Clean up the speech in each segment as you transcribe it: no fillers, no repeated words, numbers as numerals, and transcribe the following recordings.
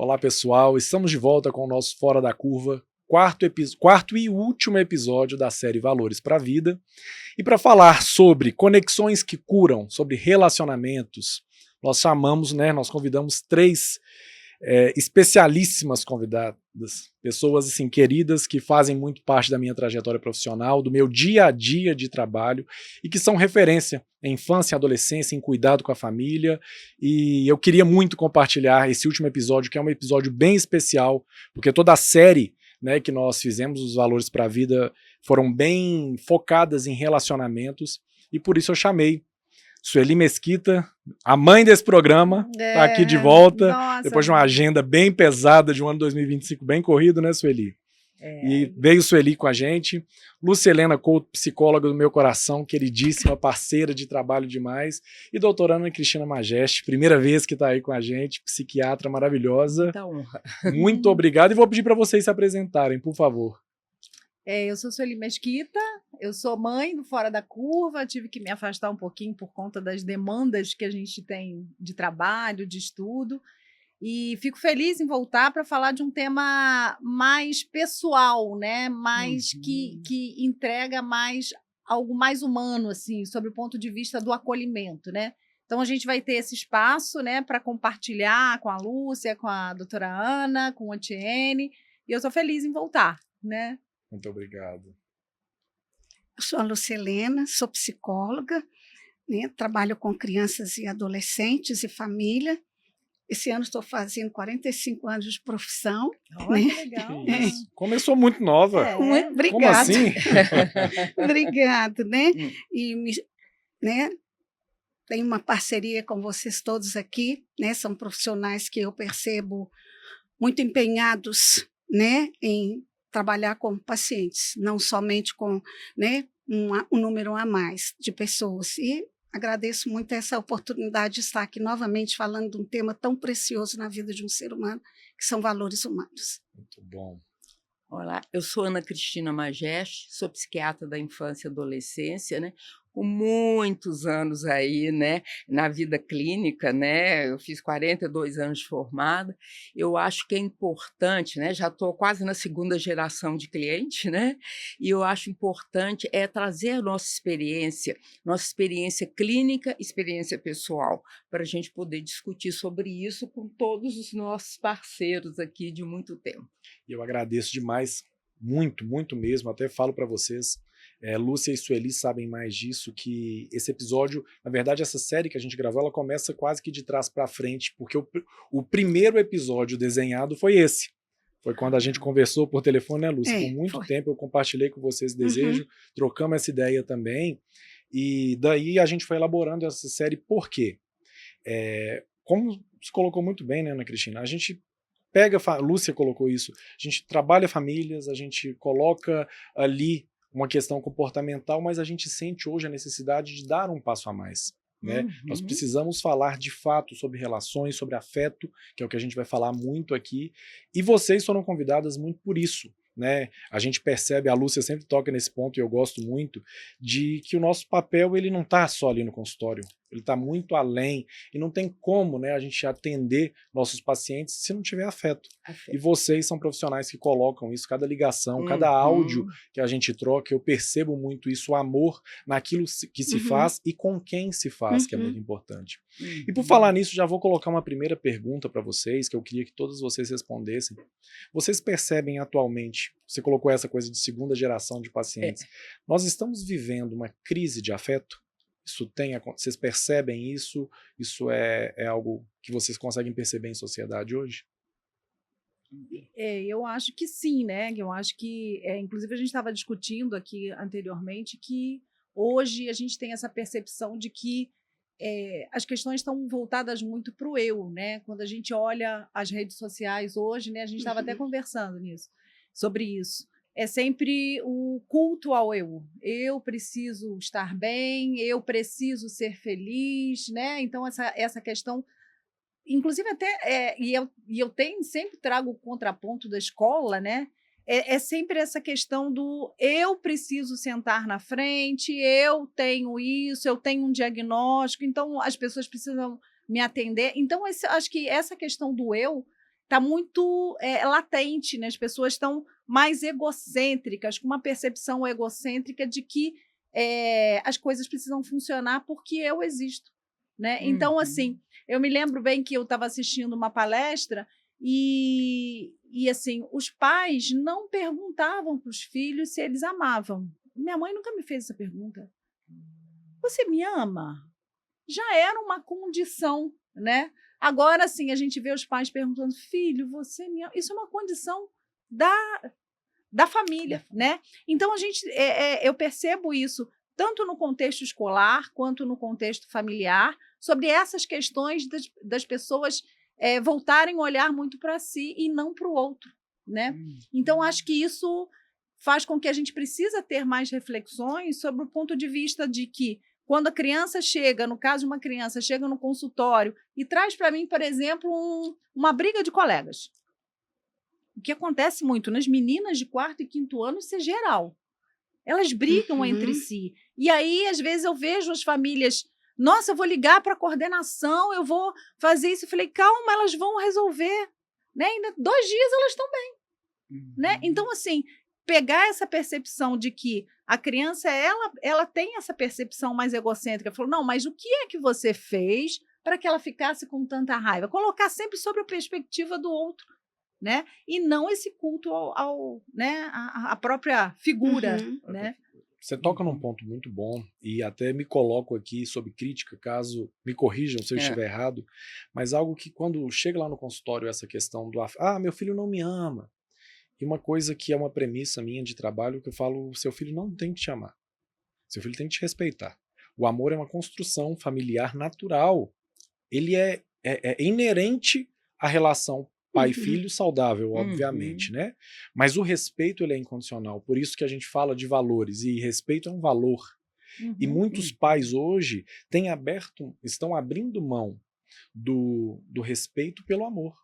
Olá, pessoal. Estamos de volta com o nosso Fora da Curva, quarto e último episódio da série Valores para a Vida. E para falar sobre conexões que curam, sobre relacionamentos, nós convidamos três especialíssimas convidadas, pessoas assim queridas que fazem muito parte da minha trajetória profissional, do meu dia a dia de trabalho e que são referência em infância e adolescência, em cuidado com a família. E eu queria muito compartilhar esse último episódio, que é um episódio bem especial, porque toda a série, né, que nós fizemos, os Valores para a Vida, foram bem focadas em relacionamentos, e por isso eu chamei Sueli Mesquita, a mãe desse programa, está aqui de volta, depois de uma agenda bem pesada de um ano 2025 bem corrido, né, Sueli? E veio Sueli com a gente, Lúcia Helena Couto, psicóloga do meu coração, queridíssima, parceira de trabalho demais, e doutora Ana Cristina Majeste, primeira vez que está aí com a gente, psiquiatra maravilhosa. Muita honra. Muito obrigado, e vou pedir para vocês se apresentarem, por favor. Eu sou Sueli Mesquita, eu sou mãe do Fora da Curva, tive que me afastar um pouquinho por conta das demandas que a gente tem de trabalho, de estudo, e fico feliz em voltar para falar de um tema mais pessoal, né? Mais que entrega mais algo mais humano, assim, sobre o ponto de vista do acolhimento, né? Então a gente vai ter esse espaço, né, para compartilhar com a Lúcia, com a doutora Ana, com a Tiene, e eu sou feliz em voltar, né? Muito obrigado. Eu sou a Lúcia Helena, sou psicóloga, né, trabalho com crianças e adolescentes e família. Esse ano estou fazendo 45 anos de profissão. Olha, né? Que legal. Começou muito nova. Obrigada. Como assim? Obrigado, né? E né, tenho uma parceria com vocês todos aqui, né? São profissionais que eu percebo muito empenhados, né, em trabalhar com pacientes, não somente com, né, um número a mais de pessoas. E agradeço muito essa oportunidade de estar aqui novamente falando de um tema tão precioso na vida de um ser humano, que são valores humanos. Muito bom. Olá, eu sou Ana Cristina Majeste, sou psiquiatra da infância e adolescência, né? Com muitos anos aí, né, na vida clínica, né, eu fiz 42 anos de formada, eu acho que é importante, né, já estou quase na segunda geração de cliente, né, e eu acho importante trazer a nossa experiência clínica, experiência pessoal, para a gente poder discutir sobre isso com todos os nossos parceiros aqui de muito tempo. E eu agradeço demais, muito, muito mesmo, até falo para vocês, Lúcia e Sueli sabem mais disso, que esse episódio, na verdade essa série que a gente gravou, ela começa quase que de trás para frente, porque o primeiro episódio desenhado foi esse. Foi quando a gente conversou por telefone, né, Lúcia? Por muito tempo eu compartilhei com vocês esse desejo, trocamos essa ideia também, e daí a gente foi elaborando essa série. Por quê? Como você colocou muito bem, né, Ana Cristina, a gente Lúcia colocou isso, a gente trabalha famílias, a gente coloca ali uma questão comportamental, mas a gente sente hoje a necessidade de dar um passo a mais. Né? Nós precisamos falar de fato sobre relações, sobre afeto, que é o que a gente vai falar muito aqui, e vocês foram convidadas muito por isso. Né? A gente percebe, a Lúcia sempre toca nesse ponto, e eu gosto muito, de que o nosso papel ele não está só ali no consultório, ele está muito além, e não tem como, né, a gente atender nossos pacientes se não tiver afeto. E vocês são profissionais que colocam isso, cada ligação, cada áudio que a gente troca, eu percebo muito isso, o amor naquilo que se faz e com quem se faz, que é muito importante. E por falar nisso, já vou colocar uma primeira pergunta para vocês, que eu queria que todos vocês respondessem. Vocês percebem atualmente, você colocou essa coisa de segunda geração de pacientes, nós estamos vivendo uma crise de afeto? Vocês percebem isso? Isso é algo que vocês conseguem perceber em sociedade hoje? Eu acho que sim, né? Eu acho que, inclusive a gente estava discutindo aqui anteriormente que hoje a gente tem essa percepção de que as questões estão voltadas muito para o eu, né? Quando a gente olha as redes sociais hoje, né? A gente estava até conversando sobre isso. É sempre o culto ao eu. Eu preciso estar bem, eu preciso ser feliz, né? Então, essa questão, inclusive até, sempre trago o contraponto da escola, né? É sempre essa questão do eu preciso sentar na frente, eu tenho isso, eu tenho um diagnóstico, então as pessoas precisam me atender. Então, acho que essa questão do eu está muito latente, né? As pessoas estão mais egocêntricas, com uma percepção egocêntrica de que as coisas precisam funcionar porque eu existo, né? Então, assim, eu me lembro bem que eu estava assistindo uma palestra e assim, os pais não perguntavam para os filhos se eles amavam. Minha mãe nunca me fez essa pergunta. Você me ama? Já era uma condição, né? Agora sim, a gente vê os pais perguntando: filho, você me ama? Isso é uma condição da família, né? Então eu percebo isso tanto no contexto escolar quanto no contexto familiar, sobre essas questões das pessoas voltarem a olhar muito para si e não para o outro, né? Então acho que isso faz com que a gente precisa ter mais reflexões sobre o ponto de vista de que quando a criança chega, no caso de uma criança, chega no consultório e traz para mim, por exemplo, uma briga de colegas. O que acontece muito nas meninas de 4º e 5º ano, isso é geral. Elas brigam entre si. E aí, às vezes, eu vejo as famílias, nossa, eu vou ligar para a coordenação, eu vou fazer isso. Eu falei, calma, elas vão resolver. Né? Em 2 dias elas estão bem. Né? Então, assim, pegar essa percepção de que a criança, ela tem essa percepção mais egocêntrica. Falou, não, mas o que é que você fez para que ela ficasse com tanta raiva? Colocar sempre sobre a perspectiva do outro, né? E não esse culto né? a própria figura. Né? Você toca num ponto muito bom e até me coloco aqui sob crítica, caso me corrijam se eu estiver errado, mas algo que quando chega lá no consultório essa questão do meu filho não me ama. E uma coisa que é uma premissa minha de trabalho, que eu falo, seu filho não tem que te amar. Seu filho tem que te respeitar. O amor é uma construção familiar natural. Ele é inerente à relação pai e filho saudável, obviamente, né? Mas o respeito, ele é incondicional. Por isso que a gente fala de valores, e respeito é um valor. E muitos pais hoje estão abrindo mão do respeito pelo amor.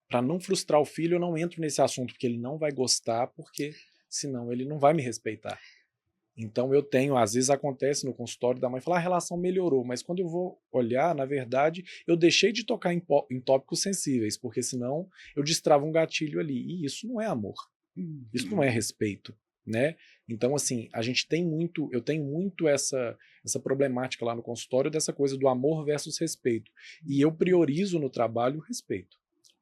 Para não frustrar o filho, eu não entro nesse assunto, porque ele não vai gostar, porque senão ele não vai me respeitar. Então às vezes acontece no consultório da mãe, falar, a relação melhorou, mas quando eu vou olhar, na verdade, eu deixei de tocar em tópicos sensíveis, porque senão eu destravo um gatilho ali, e isso não é amor, isso não é respeito, né? Então, assim, eu tenho muito essa problemática lá no consultório, dessa coisa do amor versus respeito, e eu priorizo no trabalho o respeito.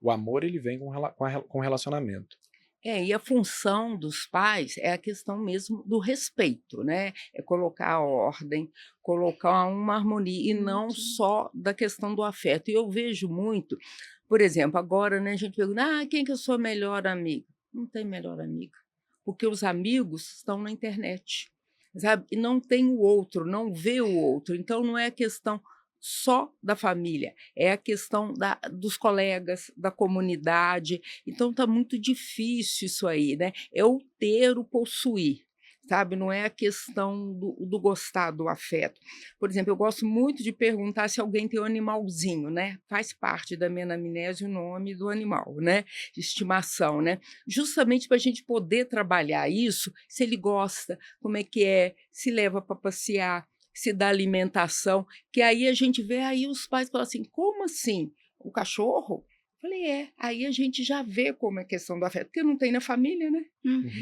O amor, ele vem com relacionamento. E a função dos pais é a questão mesmo do respeito, né? É colocar a ordem, colocar uma harmonia, e não só da questão do afeto. E eu vejo muito, por exemplo, agora, né, a gente pergunta, quem que é a sua melhor amiga? Não tem melhor amiga, porque os amigos estão na internet, sabe? E não tem o outro, não vê o outro. Então, não é a questão só da família, é a questão dos colegas, da comunidade. Então está muito difícil isso aí, né? É o ter, o possuir, sabe? Não é a questão do gostar, do afeto. Por exemplo, eu gosto muito de perguntar se alguém tem um animalzinho, né? Faz parte da minha anamnese o nome do animal, né? De estimação, né? Justamente para a gente poder trabalhar isso, se ele gosta, como é que é, se leva para passear, se dá alimentação, que aí a gente vê, aí os pais falam assim, como assim? O cachorro? Eu falei, aí a gente já vê como é a questão do afeto, porque não tem na família, né?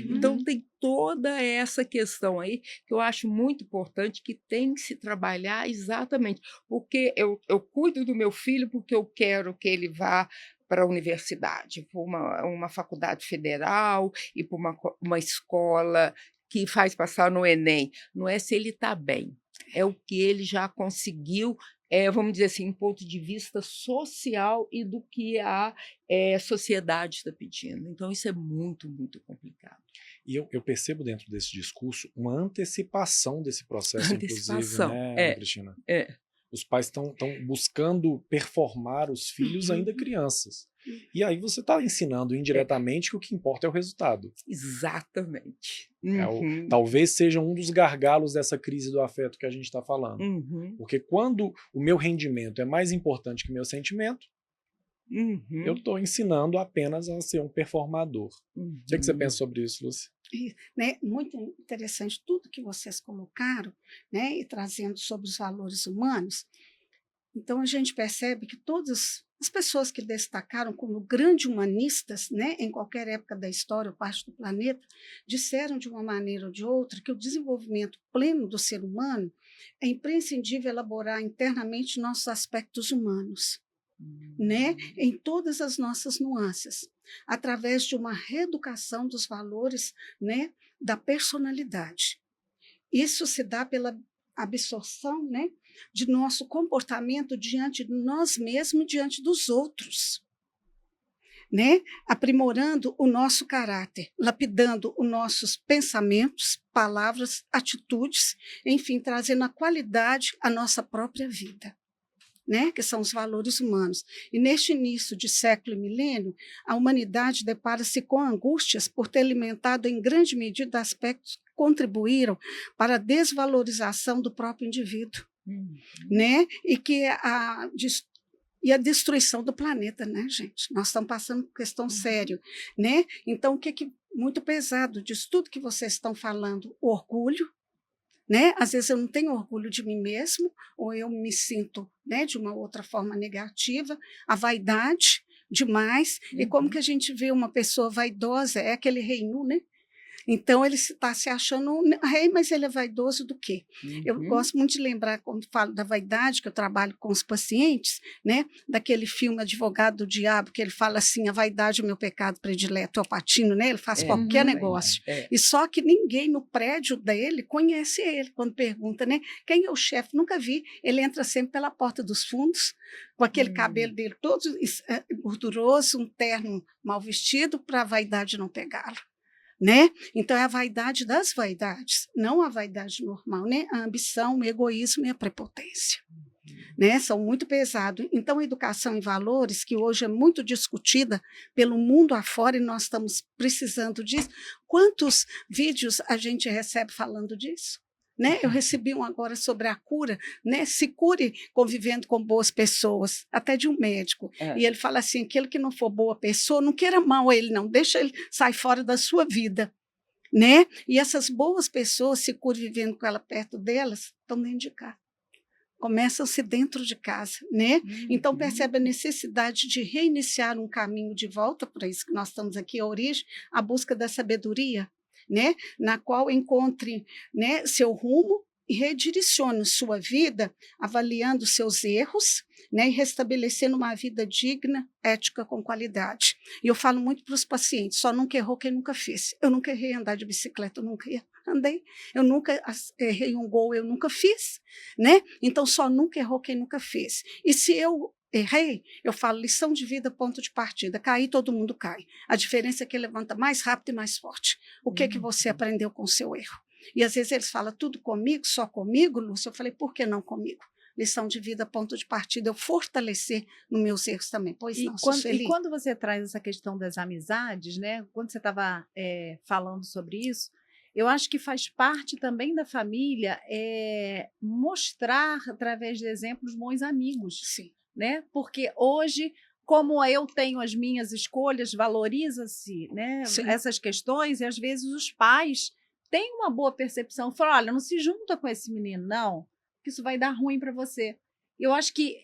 Então tem toda essa questão aí, que eu acho muito importante, que tem que se trabalhar exatamente, porque eu cuido do meu filho porque eu quero que ele vá para a universidade, para uma faculdade federal e para uma escola que faz passar no Enem. Não é se ele está bem, é o que ele já conseguiu, vamos dizer assim, um ponto de vista social e do que a sociedade está pedindo. Então, isso é muito, muito complicado. E eu percebo dentro desse discurso uma antecipação desse processo, inclusive, né, Cristina? Os pais estão buscando performar os filhos ainda crianças. E aí você está ensinando indiretamente que o que importa é o resultado. Exatamente. Talvez seja um dos gargalos dessa crise do afeto que a gente está falando. Porque quando o meu rendimento é mais importante que o meu sentimento, eu estou ensinando apenas a ser um performador. O que você pensa sobre isso, Lúcia? Né, muito interessante tudo que vocês colocaram, né, e trazendo sobre os valores humanos. Então, a gente percebe que todas as pessoas que destacaram como grandes humanistas, né, em qualquer época da história ou parte do planeta, disseram de uma maneira ou de outra que o desenvolvimento pleno do ser humano é imprescindível elaborar internamente nossos aspectos humanos, né, em todas as nossas nuances, através de uma reeducação dos valores, né, da personalidade. Isso se dá pela absorção, né, de nosso comportamento diante de nós mesmos e diante dos outros, né, aprimorando o nosso caráter, lapidando os nossos pensamentos, palavras, atitudes, enfim, trazendo a qualidade à nossa própria vida, né, que são os valores humanos. E neste início de século e milênio, a humanidade depara-se com angústias por ter alimentado em grande medida aspectos que contribuíram para a desvalorização do próprio indivíduo, né, e a destruição do planeta, né, gente? Nós estamos passando por questão séria, né? Então, o que muito pesado disso tudo que vocês estão falando? O orgulho, né? Às vezes eu não tenho orgulho de mim mesmo, ou eu me sinto, né, de uma outra forma negativa, a vaidade demais, e como que a gente vê uma pessoa vaidosa, é aquele rei nu, né? Então, ele está se achando um rei, mas ele é vaidoso do quê? Eu gosto muito de lembrar, quando falo da vaidade, que eu trabalho com os pacientes, né, daquele filme Advogado do Diabo, que ele fala assim, a vaidade é o meu pecado predileto, é o Patino, né? Ele faz qualquer negócio. E só que ninguém no prédio dele conhece ele. Quando pergunta, né, quem é o chefe? Nunca vi. Ele entra sempre pela porta dos fundos, com aquele cabelo dele todo gorduroso, um terno mal vestido, para a vaidade não pegá-lo, né? Então, é a vaidade das vaidades, não a vaidade normal, né? A ambição, o egoísmo e a prepotência, né? São muito pesados. Então, a educação em valores, que hoje é muito discutida pelo mundo afora, e nós estamos precisando disso. Quantos vídeos a gente recebe falando disso? Né? Eu recebi um agora sobre a cura, né? Se cure convivendo com boas pessoas, até de um médico. E ele fala assim, aquele que não for boa pessoa, não queira mal a ele, não, deixa ele sair fora da sua vida, né? E essas boas pessoas, se cure vivendo com ela perto delas, estão dentro de casa. Começam-se dentro de casa, né? Então, percebe a necessidade de reiniciar um caminho de volta, para isso que nós estamos aqui, a origem, a busca da sabedoria, né, na qual encontre, né, seu rumo e redirecione sua vida, avaliando seus erros, né, e restabelecendo uma vida digna, ética, com qualidade. E eu falo muito para os pacientes, só nunca errou quem nunca fez. Eu nunca errei andar de bicicleta, eu nunca andei. Eu nunca errei um gol, eu nunca fiz, né? Então, só nunca errou quem nunca fez. E se eu errei, eu falo lição de vida, ponto de partida. Cair, todo mundo cai. A diferença é que levanta mais rápido e mais forte. O que você aprendeu com o seu erro? E às vezes eles falam, tudo comigo, só comigo, Lúcia? Eu falei, por que não comigo? Lição de vida, ponto de partida, eu fortalecer nos meus erros também. Pois não, e quando você traz essa questão das amizades, né? Quando você estava falando sobre isso, eu acho que faz parte também da família mostrar, através de exemplos, bons amigos. Sim. Né? Porque hoje, como eu tenho as minhas escolhas, valoriza-se, né, essas questões, e às vezes os pais têm uma boa percepção, falam, olha, não se junta com esse menino, não, que isso vai dar ruim para você. Eu acho que,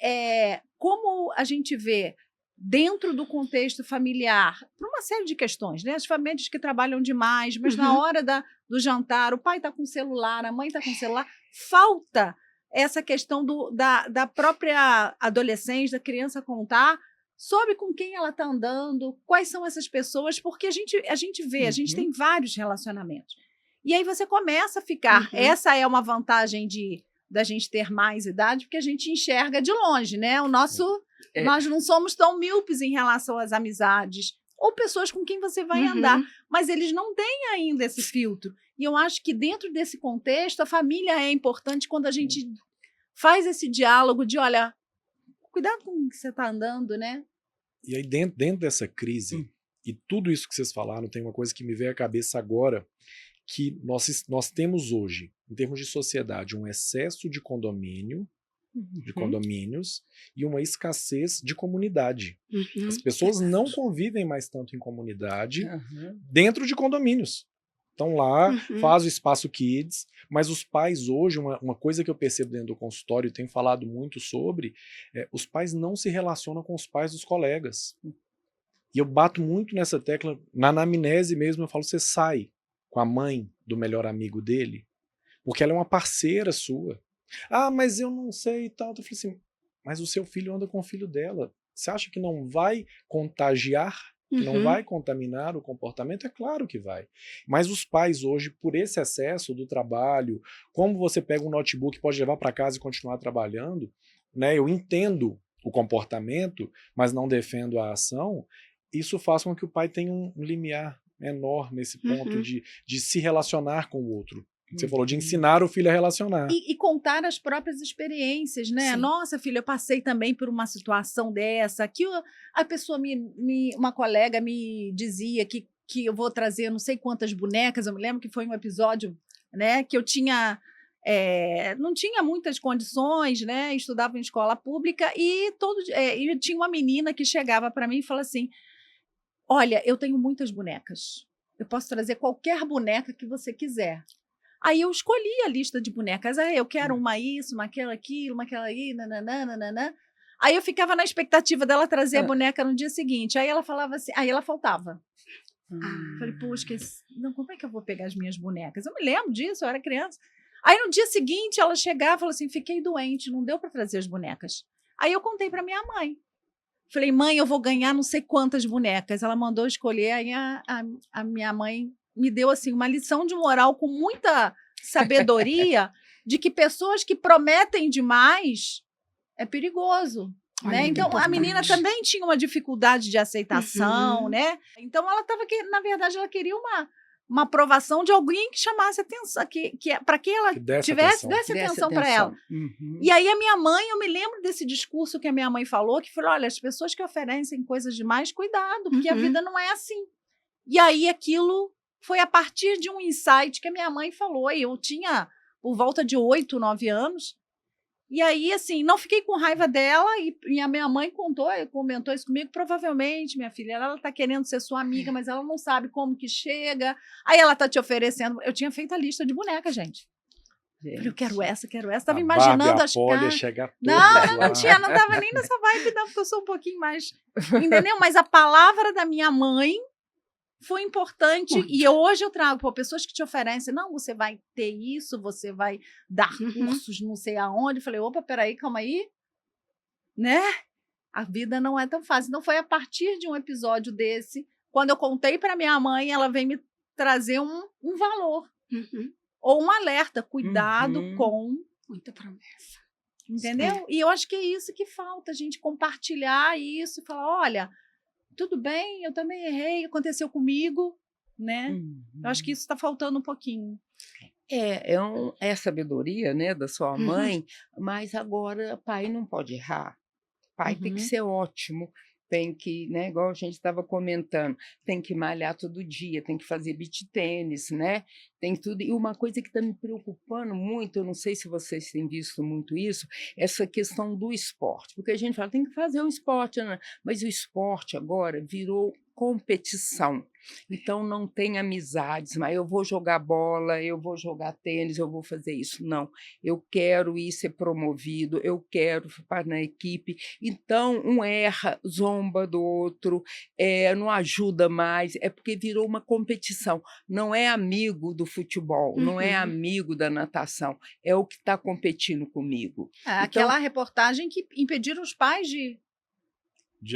como a gente vê dentro do contexto familiar, por uma série de questões, né, as famílias que trabalham demais, mas na hora do jantar, o pai está com o celular, a mãe está com o celular, falta essa questão da própria adolescente, da criança contar sobre com quem ela está andando, quais são essas pessoas, porque a gente vê, a gente tem vários relacionamentos. E aí você começa a ficar, essa é uma vantagem da gente ter mais idade, porque a gente enxerga de longe, né? Nós não somos tão míopes em relação às amizades, ou pessoas com quem você vai andar, mas eles não têm ainda esse filtro. E eu acho que dentro desse contexto, a família é importante quando a gente faz esse diálogo de, olha, cuidado com o que você está andando, né? E aí dentro dessa crise, e tudo isso que vocês falaram, tem uma coisa que me veio à cabeça agora, que nós temos hoje, em termos de sociedade, um excesso de condomínios e uma escassez de comunidade. As pessoas não convivem mais tanto em comunidade dentro de condomínios. estão lá, Uhum. faz o espaço kids, mas os pais hoje, uma coisa que eu percebo dentro do consultório e tenho falado muito sobre, os pais não se relacionam com os pais dos colegas. E eu bato muito nessa tecla, na anamnese mesmo, eu falo, você sai com a mãe do melhor amigo dele, porque ela é uma parceira sua. Ah, mas eu não sei e tal. Eu falei assim, mas o seu filho anda com o filho dela. Você acha que não vai contagiar? Que não Uhum. vai contaminar o comportamento? É claro que vai. Mas os pais hoje, por esse excesso do trabalho, como você pega um notebook e pode levar para casa e continuar trabalhando, né? Eu entendo o comportamento, mas não defendo a ação. Isso faz com que o pai tenha um limiar menor nesse ponto Uhum. de se relacionar com o outro. Você falou de ensinar o filho a relacionar. E contar as próprias experiências, né? Sim. Nossa, filha, eu passei também por uma situação dessa. Que a pessoa uma colega me dizia que eu vou trazer não sei quantas bonecas. Eu me lembro que foi um episódio, né? Que eu tinha não tinha muitas condições, né? Estudava em escola pública e e tinha uma menina que chegava para mim e falava assim: olha, eu tenho muitas bonecas. Eu posso trazer qualquer boneca que você quiser. Aí eu escolhi a lista de bonecas. Eu quero uma isso, uma aquilo, uma aquela aí, nananã, nananã. Aí eu ficava na expectativa dela trazer a boneca no dia seguinte. Aí ela falava assim, aí ela faltava. Falei, poxa, não, como é que eu vou pegar as minhas bonecas? Eu me lembro disso, eu era criança. Aí no dia seguinte ela chegava e falou assim, fiquei doente, não deu para trazer as bonecas. Aí eu contei para minha mãe. Falei, mãe, eu vou ganhar não sei quantas bonecas. Ela mandou escolher, aí a minha mãe me deu assim uma lição de moral com muita sabedoria de que pessoas que prometem demais é perigoso. Olha Né? que Então, a menina importante. também tinha uma dificuldade de aceitação, Uhum. né? Então, ela estava, na verdade, ela queria uma aprovação de alguém que chamasse atenção, para que ela Que desse desse atenção. atenção para ela. Uhum. E aí a minha mãe, eu me lembro desse discurso que a minha mãe falou, que falou, olha, as pessoas que oferecem coisas demais, cuidado, porque a Uhum. vida não é assim. E aí aquilo foi a partir de um insight que a minha mãe falou, e eu tinha por volta de 8, 9 anos, e aí, assim, não fiquei com raiva dela, e a minha mãe comentou isso comigo, provavelmente, minha filha, ela está querendo ser sua amiga, mas ela não sabe como que chega, aí ela está te oferecendo, eu tinha feito a lista de bonecas, gente. Falei, eu quero essa, estava A imaginando Barbie, a as Polly, caras. chegar Não, todas não lá. tinha, não estava nem nessa vibe, não, porque eu sou um pouquinho mais. Entendeu? Mas a palavra da minha mãe foi importante. Muito. E hoje eu trago pessoas que te oferecem, não, você vai ter isso, você vai dar cursos não sei aonde. Eu falei, opa, peraí, calma aí. Né? A vida não é tão fácil. Não foi a partir de um episódio desse, quando eu contei para minha mãe, ela veio me trazer um valor. Uhum. Ou um alerta, cuidado com. Muita promessa. Entendeu? E eu acho que é isso que falta, a gente compartilhar isso e falar, olha, tudo bem, eu também errei, aconteceu comigo, né? Eu acho que isso está faltando um pouquinho. É a sabedoria, né, da sua mãe, mas agora pai não pode errar. Pai tem que ser ótimo, tem que, né, igual a gente estava comentando, tem que malhar todo dia, tem que fazer beach tênis, né? Tem tudo. E uma coisa que está me preocupando muito, eu não sei se vocês têm visto muito isso, essa questão do esporte. Porque a gente fala, tem que fazer um esporte, né? Mas o esporte agora virou competição. Então não tem amizades, mas eu vou jogar bola, eu vou jogar tênis, eu vou fazer isso. Não, eu quero ir ser promovido, eu quero estar na equipe. Então, um erra, zomba do outro, não ajuda mais, é porque virou uma competição. Não é amigo do futebol, não é amigo da natação, é o que está competindo comigo. Aquela reportagem que impediram os pais de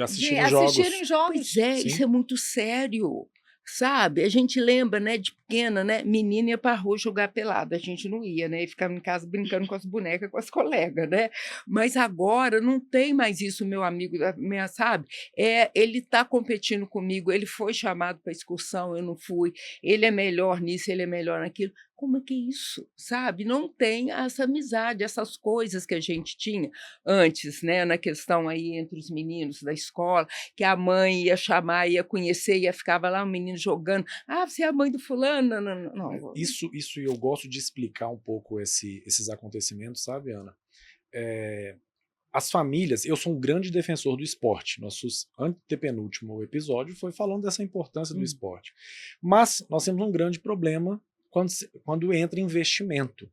assistirem assistirem jogos. jogos. Pois é, Sim. isso é muito sério. Sabe, a gente lembra, né, de pequena, né, menina ia para a rua jogar pelada, a gente não ia, né, e ficava em casa brincando com as bonecas, com as colegas, né, mas agora não tem mais isso, meu amigo, sabe, ele está competindo comigo, ele foi chamado para excursão, eu não fui, ele é melhor nisso, ele é melhor naquilo, como é que é isso, sabe, não tem essa amizade, essas coisas que a gente tinha antes, né, na questão aí entre os meninos da escola, que a mãe ia chamar, ia conhecer, ia ficava lá o menino jogando. Ah, você é a mãe do fulano? Não. Isso eu gosto de explicar um pouco esses acontecimentos, sabe, Ana? as famílias, eu sou um grande defensor do esporte. Nosso antepenúltimo episódio foi falando dessa importância do esporte. Mas nós temos um grande problema quando entra investimento.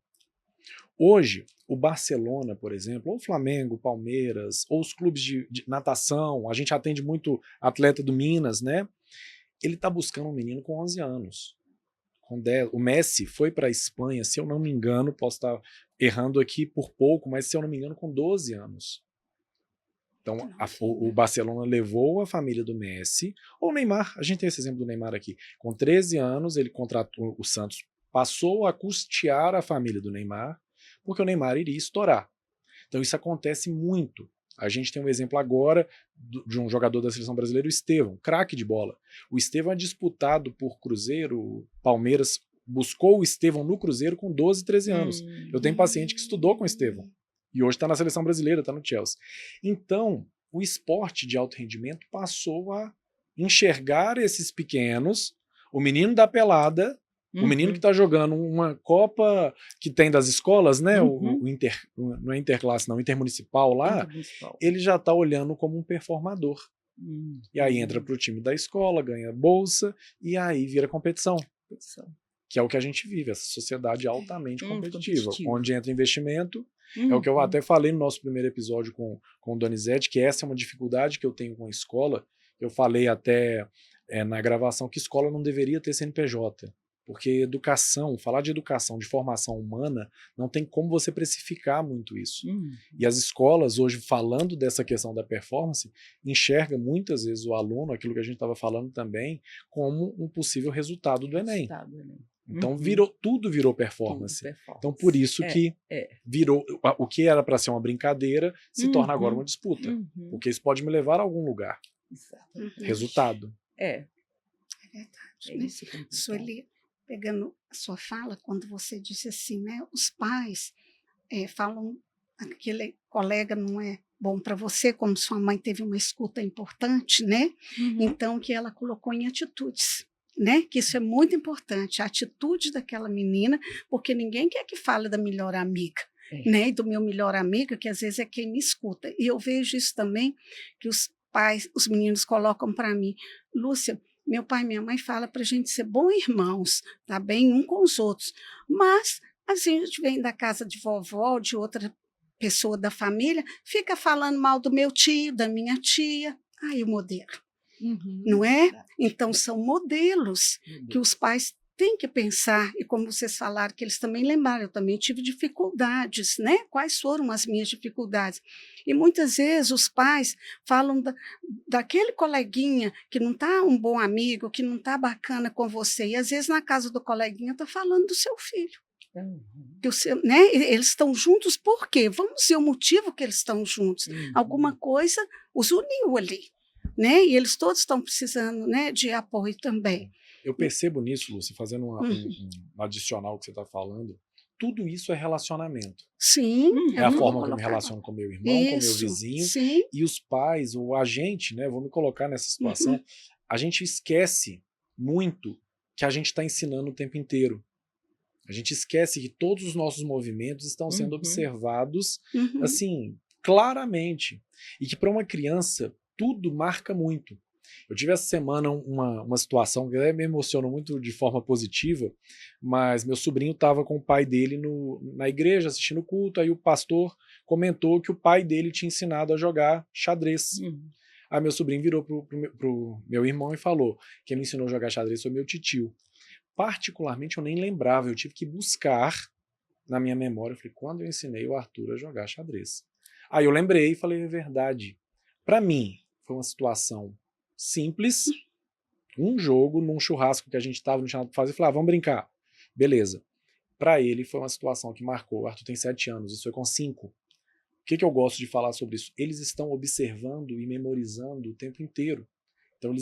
Hoje, o Barcelona, por exemplo, ou o Flamengo, o Palmeiras, ou os clubes de natação, a gente atende muito atleta do Minas, né? Ele está buscando um menino com 11 anos. Com 10, o Messi foi para a Espanha, se eu não me engano, posso estar errando aqui por pouco, mas se eu não me engano, com 12 anos. Então, o Barcelona levou a família do Messi, ou o Neymar, a gente tem esse exemplo do Neymar aqui. Com 13 anos, ele contratou o Santos, passou a custear a família do Neymar, porque o Neymar iria estourar. Então isso acontece muito. A gente tem um exemplo agora de um jogador da seleção brasileira, o Estevão, craque de bola. O Estevão é disputado por Cruzeiro, o Palmeiras buscou o Estevão no Cruzeiro com 12, 13 anos. Eu tenho paciente que estudou com o Estevão e hoje está na seleção brasileira, está no Chelsea. Então, o esporte de alto rendimento passou a enxergar esses pequenos, o menino da pelada, o menino que está jogando uma Copa que tem das escolas, né? O não é interclasse, não, o intermunicipal lá, ele já está olhando como um performador. E aí entra para o time da escola, ganha bolsa, e aí vira competição. Que é o que a gente vive, essa sociedade altamente competitiva, onde entra investimento. É o que eu até falei no nosso primeiro episódio com o Donizete, que essa é uma dificuldade que eu tenho com a escola. Eu falei até na gravação que escola não deveria ter CNPJ. Porque educação, falar de educação, de formação humana, não tem como você precificar muito isso. E as escolas, hoje, falando dessa questão da performance, enxergam muitas vezes o aluno, aquilo que a gente estava falando também, como um possível resultado do Enem. Então, tudo virou performance. Então, por isso que virou o que era para ser uma brincadeira, se torna agora uma disputa. Porque isso pode me levar a algum lugar. Resultado. É verdade. Né? Sueli, pegando a sua fala, quando você disse assim, né, os pais falam, aquele colega não é bom para você, como sua mãe teve uma escuta importante, né? Então, que ela colocou em atitudes, né? Que isso é muito importante, a atitude daquela menina, porque ninguém quer que fale da melhor amiga, né? E do meu melhor amigo, que às vezes é quem me escuta. E eu vejo isso também, que os pais, os meninos colocam para mim, Lúcia, meu pai e minha mãe falam para a gente ser bons irmãos, tá bem um com os outros. Mas assim, a gente vem da casa de vovó, de outra pessoa da família, fica falando mal do meu tio, da minha tia. Aí o modelo, não é? Então são modelos que os pais têm que pensar, e como vocês falaram, que eles também lembraram, eu também tive dificuldades, né? Quais foram as minhas dificuldades? E muitas vezes os pais falam daquele coleguinha que não está um bom amigo, que não está bacana com você, e às vezes na casa do coleguinha está falando do seu filho. Que né? Eles estão juntos por quê? Vamos ver o motivo que eles estão juntos. Alguma coisa os uniu ali, né? E eles todos estão precisando, né, de apoio também. Eu percebo nisso, Lúcia, fazendo um adicional que você está falando, tudo isso é relacionamento. Sim. É a forma que eu me relaciono com meu irmão, com meu vizinho. Sim. E os pais, ou a gente, né? Vou me colocar nessa situação. A gente esquece muito que a gente está ensinando o tempo inteiro. A gente esquece que todos os nossos movimentos estão sendo observados, assim, claramente. E que para uma criança, tudo marca muito. Eu tive essa semana uma situação que me emocionou muito de forma positiva, mas meu sobrinho estava com o pai dele na igreja assistindo o culto, aí o pastor comentou que o pai dele tinha ensinado a jogar xadrez. Aí meu sobrinho virou pro meu irmão e falou: quem me ensinou a jogar xadrez foi meu titio. Particularmente eu nem lembrava, eu tive que buscar na minha memória, eu falei, quando eu ensinei o Arthur a jogar xadrez? Aí eu lembrei e falei, é verdade. Para mim, foi uma situação simples, um jogo num churrasco que a gente estava no churrasco para fazer, falei, vamos brincar. Beleza. Para ele foi uma situação que marcou. O Arthur tem 7 anos, isso foi com 5. O que eu gosto de falar sobre isso? Eles estão observando e memorizando o tempo inteiro. Então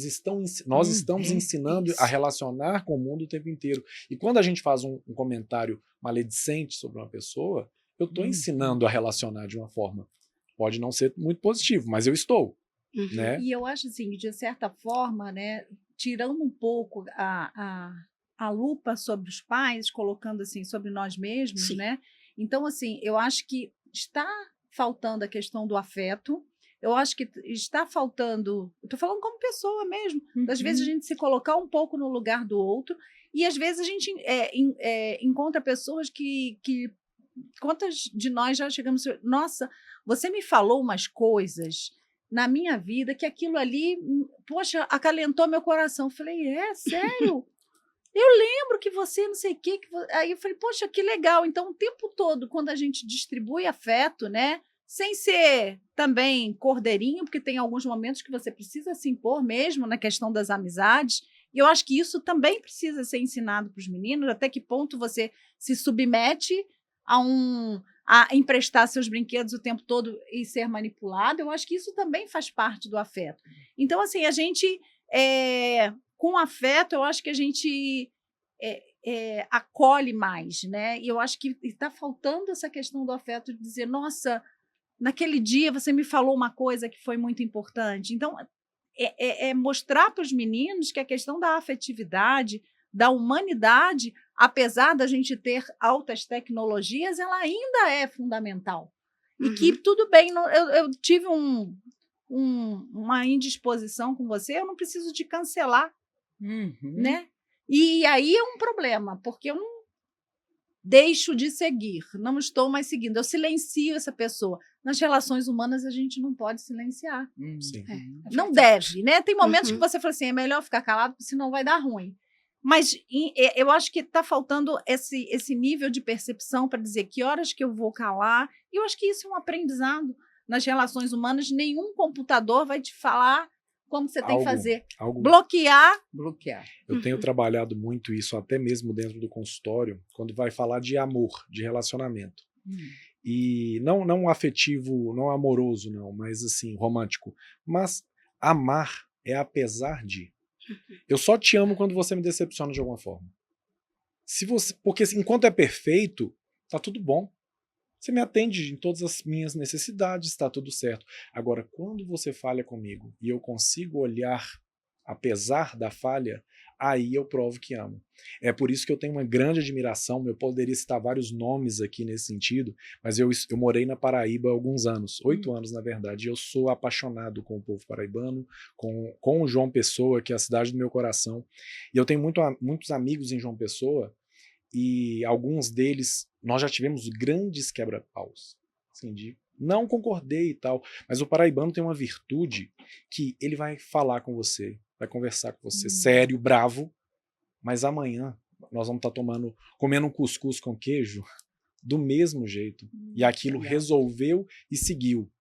nós estamos ensinando a relacionar com o mundo o tempo inteiro. E quando a gente faz um comentário maledicente sobre uma pessoa, eu estou ensinando a relacionar de uma forma. Pode não ser muito positivo, mas eu estou. Né? E eu acho assim, de certa forma, né, tirando um pouco a lupa sobre os pais, colocando assim sobre nós mesmos, né? Então, assim, eu acho que estar faltando a questão do afeto. Eu acho que está faltando, eu estou falando como pessoa mesmo, às vezes a gente se colocar um pouco no lugar do outro, e às vezes a gente encontra pessoas que quantas de nós já chegamos, nossa, você me falou umas coisas na minha vida que aquilo ali, poxa, acalentou meu coração. Eu falei, sério? Eu lembro que você não sei o quê. Aí eu falei, poxa, que legal. Então, o tempo todo, quando a gente distribui afeto, né? Sem ser também cordeirinho, porque tem alguns momentos que você precisa se impor mesmo na questão das amizades. E eu acho que isso também precisa ser ensinado para os meninos, até que ponto você se submete a emprestar seus brinquedos o tempo todo e ser manipulado. Eu acho que isso também faz parte do afeto. Então, assim, a gente, com afeto, eu acho que a gente acolhe mais, né? E eu acho que está faltando essa questão do afeto, de dizer, nossa, naquele dia você me falou uma coisa que foi muito importante. Então, mostrar para os meninos que a questão da afetividade, da humanidade, apesar da gente ter altas tecnologias, ela ainda é fundamental. E que tudo bem, eu tive uma indisposição com você, eu não preciso te cancelar, né? E aí é um problema, porque eu não deixo de seguir, não estou mais seguindo, eu silencio essa pessoa. Nas relações humanas a gente não pode silenciar. Sim. Não deve, né? Tem momentos que você fala assim, é melhor ficar calado, porque senão vai dar ruim. Mas eu acho que está faltando esse nível de percepção para dizer que horas que eu vou calar. E eu acho que isso é um aprendizado nas relações humanas. Nenhum computador vai te falar como você tem que fazer. Bloquear. Eu tenho trabalhado muito isso, até mesmo dentro do consultório, quando vai falar de amor, de relacionamento. E não afetivo, não amoroso, não, mas assim, romântico. Mas amar é apesar de. Eu só te amo quando você me decepciona de alguma forma. Porque enquanto é perfeito, tá tudo bom. Você me atende em todas as minhas necessidades, está tudo certo. Agora, quando você falha comigo e eu consigo olhar apesar da falha, aí eu provo que amo. É por isso que eu tenho uma grande admiração, eu poderia citar vários nomes aqui nesse sentido, mas eu morei na Paraíba há alguns anos, 8 anos na verdade, e eu sou apaixonado com o povo paraibano, com o João Pessoa, que é a cidade do meu coração, e eu tenho muitos amigos em João Pessoa, e alguns deles, nós já tivemos grandes quebra-paus, assim, não concordei e tal, mas o paraibano tem uma virtude que ele vai falar com você, vai conversar com você, sério, bravo, mas amanhã nós vamos estar comendo um cuscuz com queijo do mesmo jeito. E aquilo resolveu e seguiu.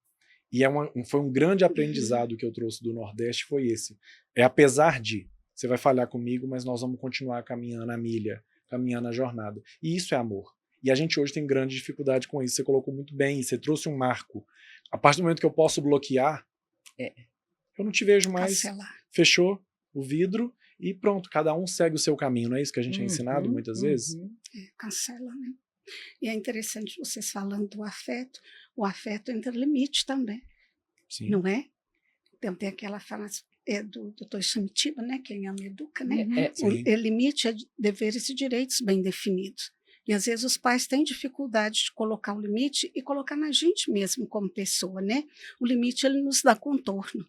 E foi um grande aprendizado que eu trouxe do Nordeste, foi esse. Apesar de, você vai falhar comigo, mas nós vamos continuar caminhando a milha, caminhando a jornada. E isso é amor. E a gente hoje tem grande dificuldade com isso. Você colocou muito bem, você trouxe um marco. A partir do momento que eu posso bloquear, eu não te vejo mais. Cancelar. Fechou o vidro e pronto, cada um segue o seu caminho. Não é isso que a gente é ensinado muitas vezes? Cancela, né? E é interessante vocês falando do afeto. O afeto entra limite também. Sim. Não é? Então tem aquela frase do Dr. Samitiba, né? Quem ama educa, né? O limite é deveres e direitos bem definidos. E às vezes os pais têm dificuldade de colocar o limite e colocar na gente mesmo como pessoa, né? O limite ele nos dá contorno,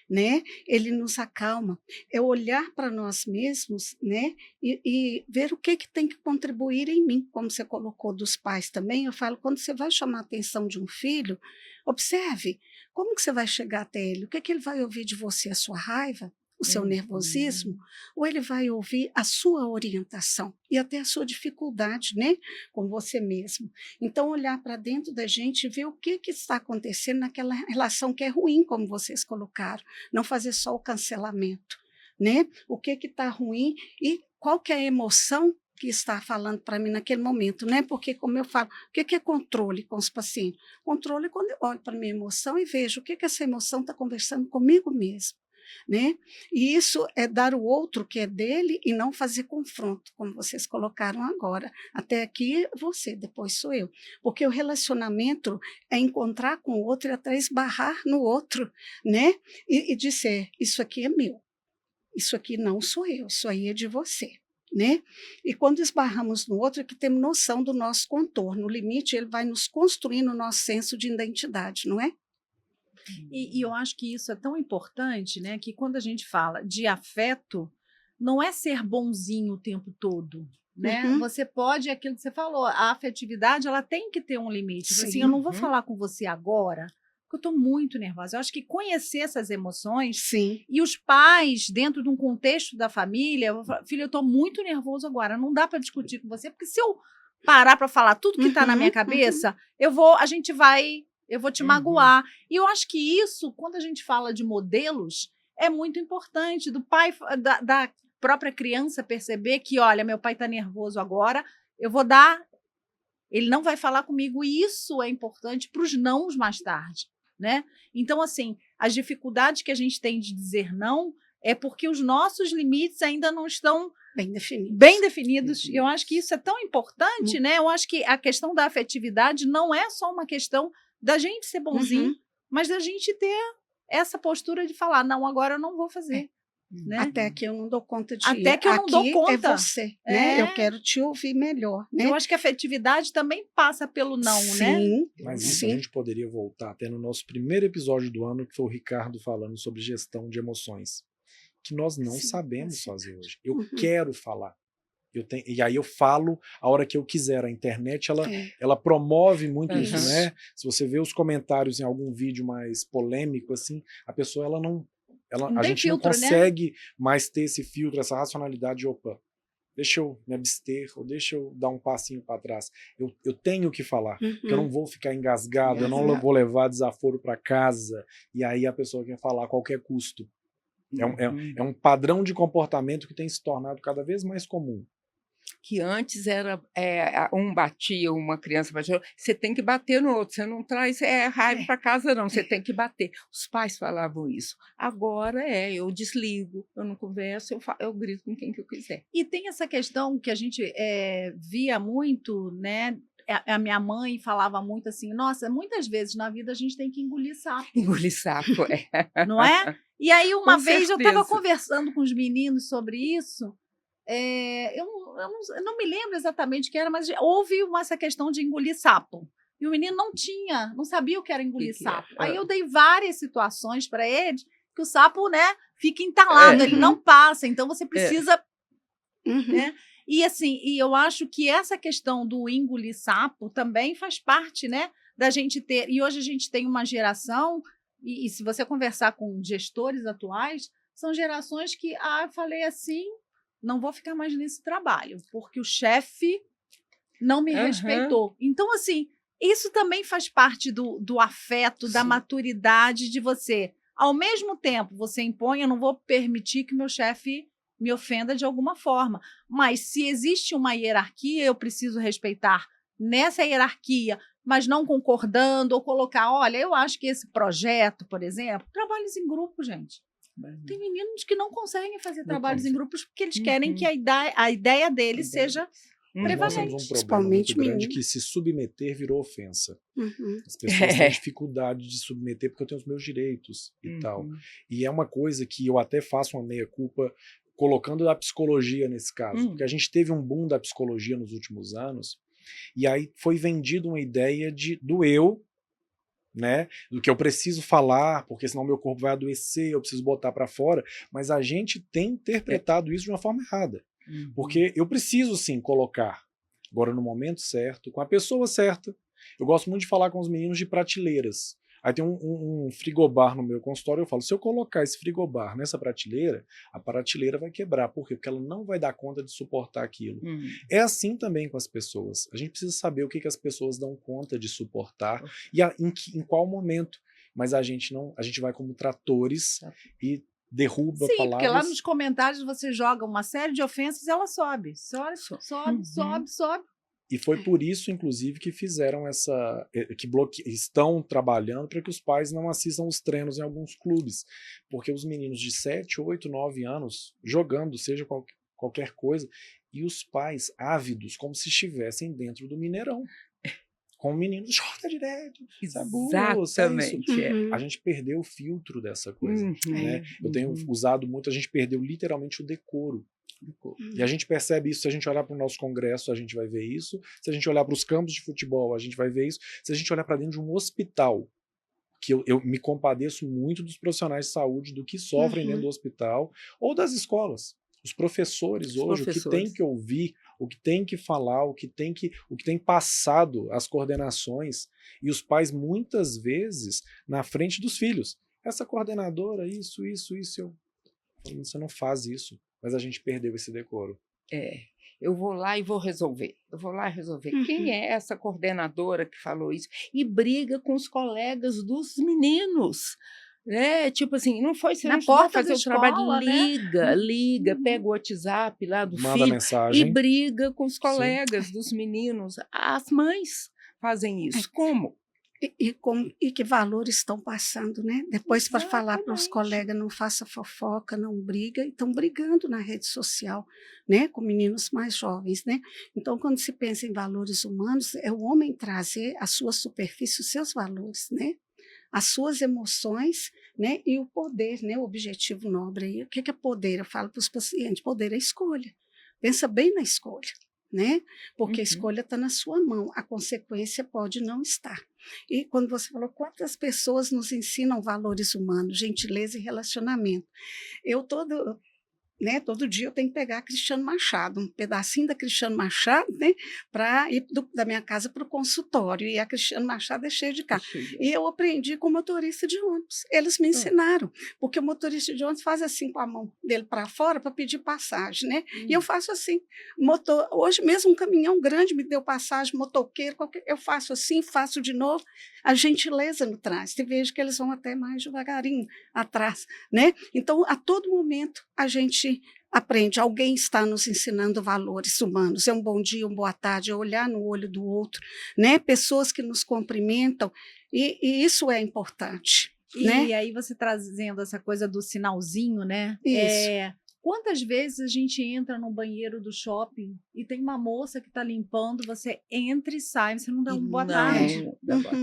né? Ele nos acalma. É olhar para nós mesmos, né? E ver o que tem que contribuir em mim, como você colocou dos pais também. Eu falo, quando você vai chamar a atenção de um filho, observe como que você vai chegar até ele. O que ele vai ouvir de você? A sua raiva? O seu nervosismo, ou ele vai ouvir a sua orientação e até a sua dificuldade, né, com você mesmo. Então, olhar para dentro da gente e ver o que está acontecendo naquela relação que é ruim, como vocês colocaram. Não fazer só o cancelamento, né? O que está ruim e qual que é a emoção que está falando para mim naquele momento, né? Porque, como eu falo, o que é controle com os pacientes? Controle é quando eu olho para a minha emoção e vejo o que essa emoção está conversando comigo mesmo. Né? E isso é dar o outro que é dele e não fazer confronto, como vocês colocaram agora. Até aqui você, depois sou eu. Porque o relacionamento é encontrar com o outro e até esbarrar no outro, né? E dizer, isso aqui é meu, isso aqui não sou eu, isso aí é de você. né? E quando esbarramos no outro, é que temos noção do nosso contorno. O limite, ele vai nos construindo o nosso senso de identidade, não é? E eu acho que isso é tão importante, né? Que quando a gente fala de afeto, não é ser bonzinho o tempo todo, né? Uhum. Você pode, aquilo que você falou, a afetividade, ela tem que ter um limite. Assim, Sim. eu não vou Uhum. falar com você agora, porque eu estou muito nervosa. Eu acho que conhecer essas emoções Sim. e os pais, dentro de um contexto da família, eu vou falar, filho, eu estou muito nervoso agora, não dá para discutir com você, porque se eu parar para falar tudo que está na minha cabeça, eu vou te Uhum. magoar. E eu acho que isso, quando a gente fala de modelos, é muito importante, do pai, da própria criança perceber que, olha, meu pai está nervoso agora, ele não vai falar comigo, e isso é importante para os nãos mais tarde, né? Então, assim, as dificuldades que a gente tem de dizer não é porque os nossos limites ainda não estão Bem definidos. definidos. E eu acho que isso é tão importante, né? Eu acho que a questão da afetividade não é só uma questão da gente ser bonzinho, mas da gente ter essa postura de falar, não, agora eu não vou fazer. Né? Até que eu não dou conta de Até que eu não dou aqui conta. é você, né? Eu quero te ouvir melhor, né? Eu acho que a afetividade também passa pelo não, né? Sim, Mas isso sim. a gente poderia voltar até no nosso primeiro episódio do ano, que foi o Ricardo falando sobre gestão de emoções, que nós não Sim, sabemos sim. fazer hoje. Eu Uhum. quero falar. E aí eu falo a hora que eu quiser. A internet, É. ela promove muito Uhum. isso, né? Se você vê os comentários em algum vídeo mais polêmico, assim, a pessoa, Não a tem gente não filtro, né? consegue mais ter esse filtro, essa racionalidade de, opa, deixa eu me abster, ou deixa eu dar um passinho para trás. Eu tenho que falar, porque eu Uhum. não vou ficar engasgado, eu não Exato. vou levar desaforo para casa, e aí a pessoa quer falar a qualquer custo. Uhum. É um padrão de comportamento que tem se tornado cada vez mais comum. Que antes era um batia, uma criança batia, você tem que bater no outro, você não traz raiva para casa, não, você tem que bater. Os pais falavam isso. Agora eu desligo, eu não converso, eu grito com quem que eu quiser. E tem essa questão que a gente via muito, né? A minha mãe falava muito assim, nossa, muitas vezes na vida a gente tem que engolir sapo. Engolir sapo, Não é? E aí uma Com vez eu estava certeza. conversando com os meninos sobre isso, eu não me lembro exatamente o que era, mas houve essa questão de engolir sapo. E o menino não sabia o que era engolir Que sapo. é? Aí eu dei várias situações para ele que o sapo, né, fica entalado, ele não passa, então você precisa, Uhum. né? E assim, eu acho que essa questão do engolir sapo também faz parte, né, da gente ter. E hoje a gente tem uma geração, e se você conversar com gestores atuais, são gerações que, eu falei assim, não vou ficar mais nesse trabalho, porque o chefe não me Aham. respeitou. Então, assim, isso também faz parte do afeto, da Sim. maturidade de você. Ao mesmo tempo, você impõe, eu não vou permitir que meu chefe me ofenda de alguma forma. Mas se existe uma hierarquia, eu preciso respeitar nessa hierarquia, mas não concordando, ou colocar, olha, eu acho que esse projeto, por exemplo, trabalhos em grupo, gente. Tem meninos que não conseguem fazer trabalhos em grupos porque eles querem que a ideia deles seja Mas nós temos um prevalente. problema muito Principalmente grande menino. que se submeter virou ofensa. Uhum. As pessoas têm dificuldade de submeter porque eu tenho os meus direitos e tal. E é uma coisa que eu até faço uma meia-culpa colocando a psicologia nesse caso. Porque a gente teve um boom da psicologia nos últimos anos e aí foi vendida uma ideia do eu, né, do que eu preciso falar, porque senão meu corpo vai adoecer, eu preciso botar para fora, mas a gente tem interpretado isso de uma forma errada. Porque eu preciso sim colocar, agora no momento certo, com a pessoa certa. Eu gosto muito de falar com os meninos de prateleiras. Aí tem um frigobar no meu consultório, eu falo, se eu colocar esse frigobar nessa prateleira, a prateleira vai quebrar. Por quê? Porque ela não vai dar conta de suportar aquilo. É assim também com as pessoas. A gente precisa saber o que as pessoas dão conta de suportar e em qual momento. Mas a gente vai como tratores e derruba Sim, palavras. porque lá nos comentários você joga uma série de ofensas e ela sobe. Sobe. E foi por isso, inclusive, que fizeram estão trabalhando para que os pais não assistam os treinos em alguns clubes. Porque os meninos de 7, 8, 9 anos jogando, seja qualquer coisa, e os pais ávidos, como se estivessem dentro do Mineirão. Com o menino, joga direto. Exatamente. Uhum. A gente perdeu o filtro dessa coisa. Né? Eu tenho usado muito, a gente perdeu literalmente o decoro. E a gente percebe isso, se a gente olhar para o nosso congresso, a gente vai ver isso. Se a gente olhar para os campos de futebol, a gente vai ver isso. Se a gente olhar para dentro de um hospital, que eu me compadeço muito dos profissionais de saúde, do que sofrem dentro do hospital, ou das escolas. Os professores hoje, o que tem que ouvir, o que tem que falar, o que tem passado as coordenações, e os pais muitas vezes na frente dos filhos. Essa coordenadora, isso, você não faz isso, mas a gente perdeu esse decoro. Eu vou lá e vou resolver. Quem é essa coordenadora que falou isso? E briga com os colegas dos meninos. Né? Tipo assim, não foi, você Na não estudou porta fazer da o trabalho, escola, né? liga, pega o WhatsApp lá do Manda filho mensagem. e briga com os colegas dos meninos. As mães fazem isso. Como? E que valores estão passando, né? Depois, para falar para os Exatamente. colegas, não faça fofoca, não briga, e estão brigando na rede social, né? Com meninos mais jovens, né? Então, quando se pensa em valores humanos, é o homem trazer à sua superfície os seus valores, né? As suas emoções, né? E o poder, né? O objetivo nobre aí. O que é poder? Eu falo para os pacientes, poder é escolha. Pensa bem na escolha, né? Porque a escolha está na sua mão, a consequência pode não estar. E quando você falou, quantas pessoas nos ensinam valores humanos, gentileza e relacionamento? Todo dia eu tenho que pegar Cristiano Machado, um pedacinho da Cristiano Machado, né, para ir da minha casa para o consultório. E a Cristiano Machado é cheia de carro. E eu aprendi com o motorista de ônibus. Eles me ensinaram, porque o motorista de ônibus faz assim com a mão dele para fora para pedir passagem, né? E eu faço assim. Hoje mesmo um caminhão grande me deu passagem, motoqueiro, eu faço assim, faço de novo. A gentileza no trânsito. E vejo que eles vão até mais devagarinho atrás, né? Então, a todo momento, a gente aprende, alguém está nos ensinando valores humanos, é um bom dia, uma boa tarde, é olhar no olho do outro, né? Pessoas que nos cumprimentam, e isso é importante. E né? aí você trazendo essa coisa do sinalzinho, né? Isso. Quantas vezes a gente entra no banheiro do shopping e tem uma moça que está limpando, você entra e sai, você não dá uma boa tarde.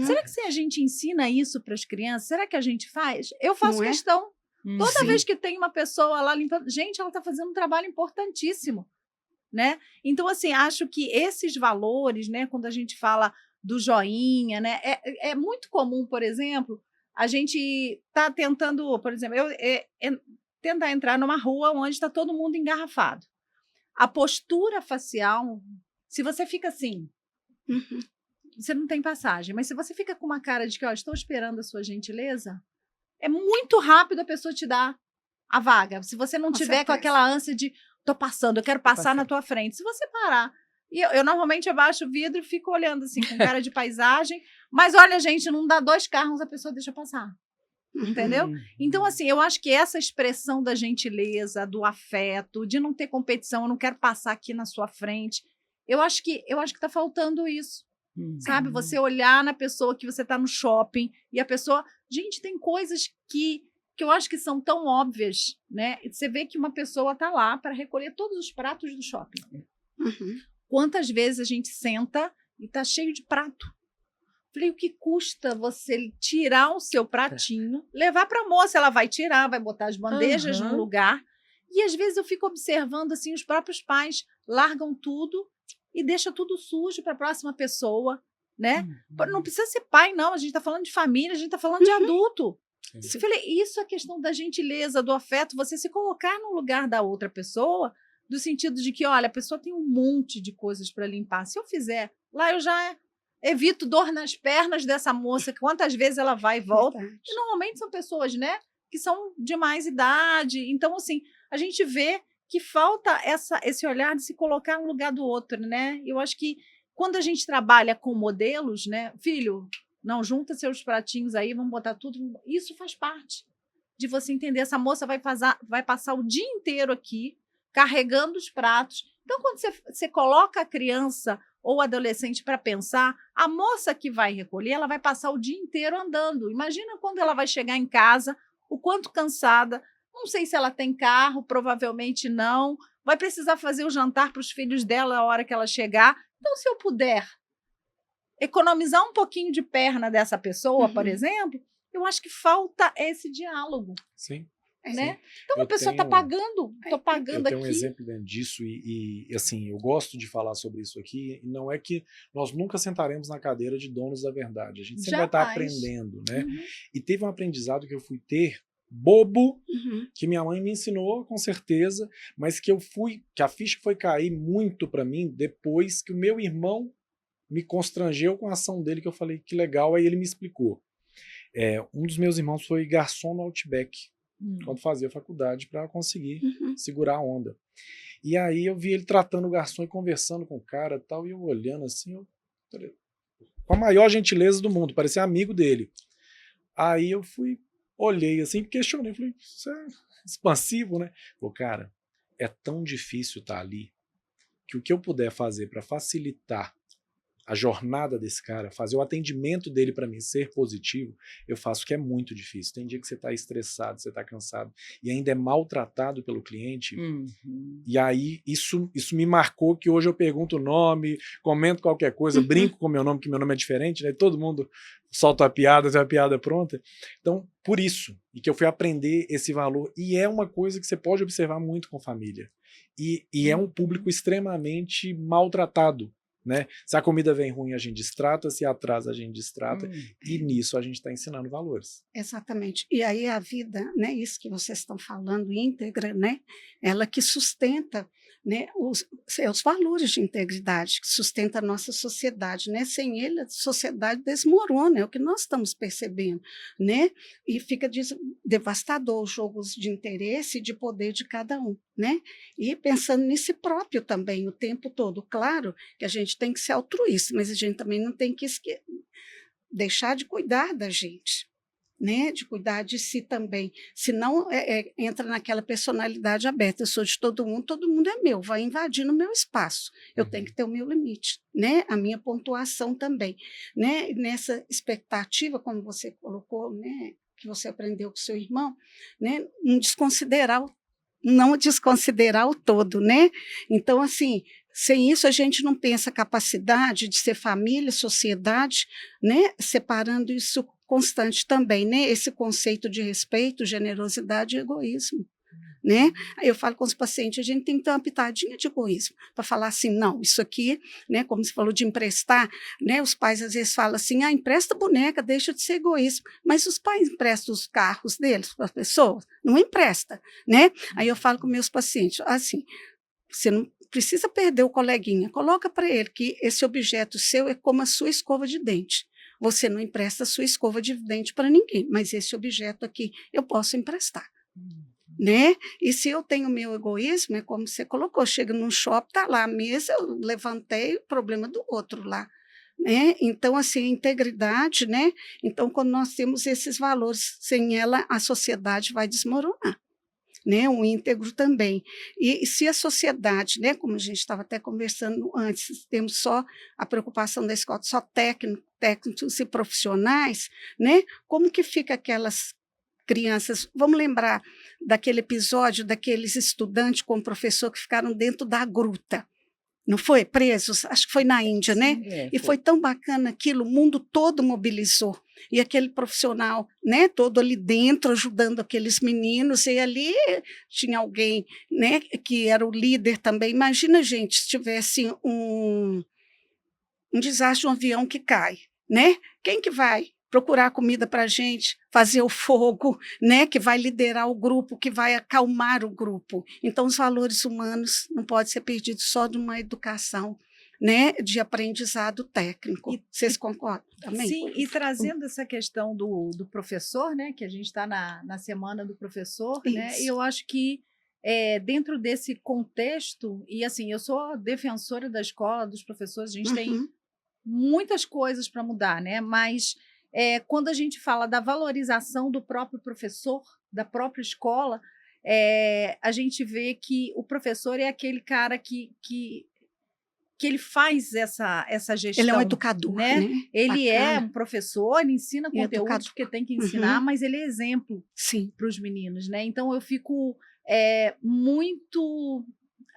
Será que se a gente ensina isso para as crianças, será que a gente faz? Eu faço questão. Toda vez que tem uma pessoa lá limpando, gente, ela está fazendo um trabalho importantíssimo, né? Então, assim, acho que esses valores, né, quando a gente fala do joinha, né, é muito comum, por exemplo, a gente tá tentando, por exemplo, tentar entrar numa rua onde está todo mundo engarrafado. A postura facial, se você fica assim, você não tem passagem, mas se você fica com uma cara de que, ó, estou esperando a sua gentileza, é muito rápido a pessoa te dar a vaga. Se você não tiver com aquela ânsia de, tô passando, eu quero passar na tua frente. Se você parar, e eu normalmente abaixo o vidro e fico olhando assim, com cara de paisagem, mas olha, gente, não dá 2 carros, a pessoa deixa passar. Entendeu? Então, assim, eu acho que essa expressão da gentileza, do afeto, de não ter competição, eu não quero passar aqui na sua frente, eu acho que tá faltando isso. Sabe? Você olhar na pessoa que você está no shopping e a pessoa... Gente, tem coisas que eu acho que são tão óbvias, né? Você vê que uma pessoa está lá para recolher todos os pratos do shopping. Quantas vezes a gente senta e está cheio de prato? Falei, o que custa você tirar o seu pratinho, levar para a moça, ela vai tirar, vai botar as bandejas no lugar. E às vezes eu fico observando assim, os próprios pais largam tudo e deixa tudo sujo para a próxima pessoa, né? Não precisa ser pai, não. A gente está falando de família, a gente está falando de adulto. Eu falei, isso é a questão da gentileza, do afeto, você se colocar no lugar da outra pessoa, do sentido de que, olha, a pessoa tem um monte de coisas para limpar. Se eu fizer, lá eu já evito dor nas pernas dessa moça, quantas vezes ela vai e volta. E normalmente são pessoas, né, que são de mais idade. Então, assim, a gente vê que falta esse olhar de se colocar no lugar do outro, né? Eu acho que quando a gente trabalha com modelos, né, filho, não, junta seus pratinhos aí, vamos botar tudo. Isso faz parte de você entender. Essa moça vai passar o dia inteiro aqui, carregando os pratos. Então, quando você coloca a criança ou adolescente para pensar, a moça que vai recolher, ela vai passar o dia inteiro andando. Imagina quando ela vai chegar em casa, o quanto cansada. Não sei se ela tem carro, provavelmente não. Vai precisar fazer o jantar para os filhos dela a hora que ela chegar. Então, se eu puder economizar um pouquinho de perna dessa pessoa, por exemplo, eu acho que falta esse diálogo. Sim. né? Então a Eu pessoa está tenho- pagando, estou Eu pagando tenho um aqui. exemplo dentro disso assim, eu gosto de falar sobre isso aqui, e não é que nós nunca sentaremos na cadeira de donos da verdade, a gente sempre vai estar Jamais. aprendendo, né? Uhum. E teve um aprendizado que eu fui ter bobo, Uhum. que minha mãe me ensinou com certeza, mas que a ficha foi cair muito para mim depois que o meu irmão me constrangeu com a ação dele, que eu falei que legal, aí ele me explicou. Um dos meus irmãos foi garçom no Outback, quando fazia faculdade, para conseguir Uhum. segurar a onda. E aí eu vi ele tratando o garçom e conversando com o cara e tal, e eu olhando assim, com a maior gentileza do mundo, parecia amigo dele. Aí eu olhei assim, questionei, falei, isso é expansivo, né? Falei, cara, é tão difícil estar ali, que o que eu puder fazer para facilitar a jornada desse cara, fazer o atendimento dele para mim ser positivo, eu faço, que é muito difícil. Tem dia que você está estressado, você está cansado e ainda é maltratado pelo cliente. E aí isso me marcou, que hoje eu pergunto o nome, comento qualquer coisa, brinco com o meu nome, que meu nome é diferente, né? Todo mundo solta a piada, tem a piada pronta. Então, por isso, e que eu fui aprender esse valor, e é uma coisa que você pode observar muito com família. E é um público extremamente maltratado. Né? Se a comida vem ruim, a gente destrata, se atrasa, a gente destrata, e nisso a gente está ensinando valores. Exatamente. E aí a vida, né, isso que vocês estão falando, íntegra, né, ela que sustenta, né, os valores de integridade, que sustenta a nossa sociedade, né? Sem ele, a sociedade desmorona, é o que nós estamos percebendo, né? E fica devastador os jogos de interesse e de poder de cada um, né? E pensando nisso próprio também o tempo todo. Claro que a gente tem que ser altruísta, mas a gente também não tem que deixar de cuidar da gente, né? De cuidar de si também. Senão entra naquela personalidade aberta. Eu sou de todo mundo é meu, vai invadir no meu espaço. Eu tenho que ter o meu limite, né? A minha pontuação também, né? Nessa expectativa, como você colocou, né? Que você aprendeu com seu irmão, né? Não desconsiderar o todo, né? Então, assim, sem isso a gente não pensa a capacidade de ser família, sociedade, né? Separando isso constante também, né? Esse conceito de respeito, generosidade e egoísmo, né? Aí eu falo com os pacientes, a gente tem que ter uma pitadinha de egoísmo, para falar assim, não, isso aqui, né, como você falou de emprestar, né, os pais às vezes falam assim, empresta boneca, deixa de ser egoísmo, mas os pais emprestam os carros deles para as pessoas? Não empresta, né? Aí eu falo com meus pacientes, assim, você não precisa perder o coleguinha, coloca para ele que esse objeto seu é como a sua escova de dente. Você não empresta a sua escova de dente para ninguém, mas esse objeto aqui eu posso emprestar. Né? E se eu tenho meu egoísmo, é como você colocou, chega num shopping, está lá a mesa, eu levantei o problema do outro lá. Né? Então, assim, a integridade, né? Então, quando nós temos esses valores, sem ela, a sociedade vai desmoronar. Né, um íntegro também. E se a sociedade, né, como a gente estava até conversando antes, temos só a preocupação da escola, só técnicos e profissionais, né, como que fica aquelas crianças? Vamos lembrar daquele episódio daqueles estudantes com o professor que ficaram dentro da gruta, não foi? Presos, acho que foi na Índia, né? E foi tão bacana aquilo, o mundo todo mobilizou. E aquele profissional, né, todo ali dentro, ajudando aqueles meninos, e ali tinha alguém, né, que era o líder também. Imagina, gente, se tivesse um desastre de um avião que cai, né? Quem que vai procurar comida para a gente, fazer o fogo, né, que vai liderar o grupo, que vai acalmar o grupo? Então, os valores humanos não podem ser perdidos só de uma educação, né, de aprendizado técnico. Vocês concordam também? Sim, e trazendo essa questão do professor, né, que a gente está na Semana do Professor, né, e eu acho que dentro desse contexto, e assim, eu sou defensora da escola, dos professores, a gente tem muitas coisas para mudar, né, mas quando a gente fala da valorização do próprio professor, da própria escola, a gente vê que o professor é aquele cara que ele faz essa gestão. Ele é um educador, né? Ele é um professor, ele ensina conteúdos porque tem que ensinar, mas ele é exemplo para os meninos, né? Então eu fico muito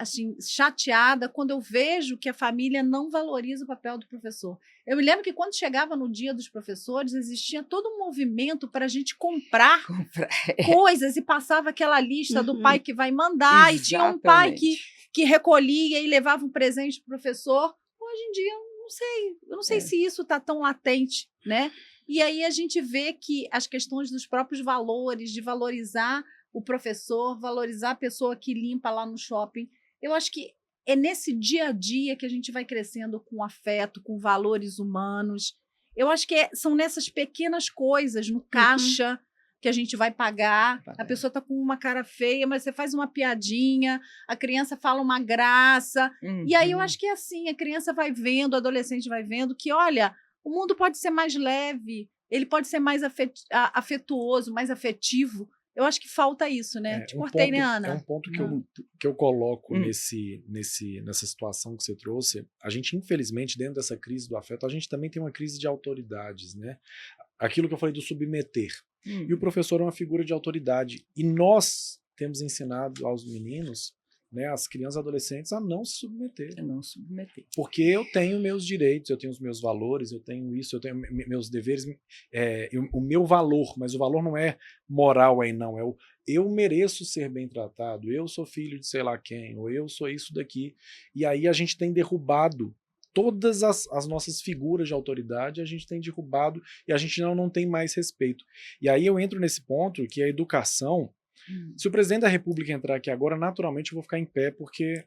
assim, chateada quando eu vejo que a família não valoriza o papel do professor. Eu me lembro que quando chegava no dia dos professores, existia todo um movimento para a gente comprar coisas e passava aquela lista do pai que vai mandar, e tinha um pai que recolhia e levava um presente para o professor. Hoje em dia, eu não sei se isso está tão latente, né? E aí a gente vê que as questões dos próprios valores, de valorizar o professor, valorizar a pessoa que limpa lá no shopping, eu acho que é nesse dia a dia que a gente vai crescendo com afeto, com valores humanos. Eu acho que são nessas pequenas coisas, no caixa, que a gente vai pagar. A pessoa está com uma cara feia, mas você faz uma piadinha, a criança fala uma graça. E aí eu acho que é assim, a criança vai vendo, o adolescente vai vendo que, olha, o mundo pode ser mais leve, ele pode ser mais afetuoso, mais afetivo. Eu acho que falta isso, né? Te cortei, né, Ana? É um ponto que eu coloco nessa situação que você trouxe. A gente, infelizmente, dentro dessa crise do afeto, a gente também tem uma crise de autoridades, né? Aquilo que eu falei do submeter. E o professor é uma figura de autoridade. E nós temos ensinado aos meninos, né, às crianças e adolescentes, a não se submeter. Porque eu tenho meus direitos, eu tenho os meus valores, eu tenho isso, eu tenho meus deveres, o meu valor, mas o valor não é moral aí, não. Eu mereço ser bem tratado, eu sou filho de sei lá quem, ou eu sou isso daqui. E aí a gente tem derrubado todas as nossas figuras de autoridade, a gente tem derrubado e a gente não tem mais respeito. E aí eu entro nesse ponto que a educação, se o presidente da República entrar aqui agora, naturalmente eu vou ficar em pé porque,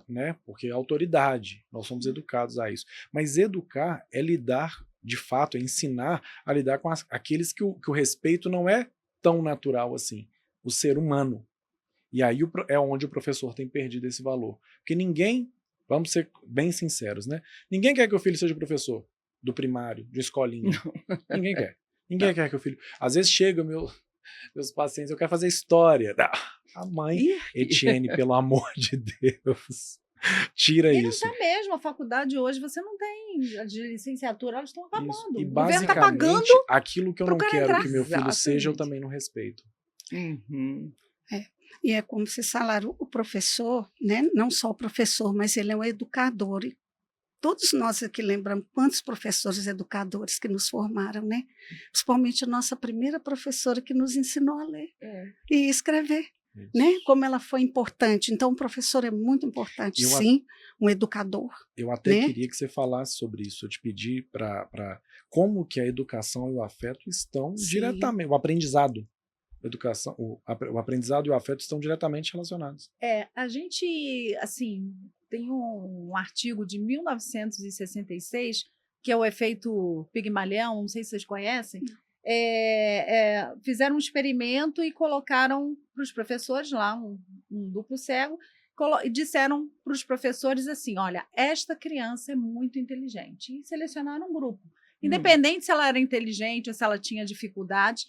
né, porque é autoridade, nós somos educados a isso. Mas educar é lidar, de fato, é ensinar a lidar com aqueles que o respeito não é tão natural assim, o ser humano. E aí é onde o professor tem perdido esse valor. Porque ninguém, vamos ser bem sinceros, né? Ninguém quer que o filho seja professor do primário, de escolinha. Ninguém quer. Ninguém quer que o filho... Às vezes chega meus pacientes, eu quero fazer história. A mãe, Etienne, pelo amor de Deus, tira isso. E não tem mesmo, a faculdade hoje, você não tem a de licenciatura, elas estão acabando. E o governo está basicamente, pagando aquilo que eu não quero que meu filho seja, eu também não respeito. E é como vocês falaram, o professor, né? Não só o professor, mas ele é um educador. E todos nós aqui lembramos quantos professores educadores que nos formaram, né? Principalmente a nossa primeira professora que nos ensinou a ler e escrever, né? Como ela foi importante. Então, o professor é muito importante, sim, um educador. Eu até queria que você falasse sobre isso. Eu te pedi para como que a educação e o afeto estão diretamente, o aprendizado. Educação, o aprendizado e o afeto estão diretamente relacionados. A gente, assim, tem um artigo de 1966, que é o efeito Pigmalion, não sei se vocês conhecem, fizeram um experimento e colocaram para os professores lá, um duplo cego, e disseram para os professores assim, olha, esta criança é muito inteligente, e selecionaram um grupo, independente se ela era inteligente ou se ela tinha dificuldades.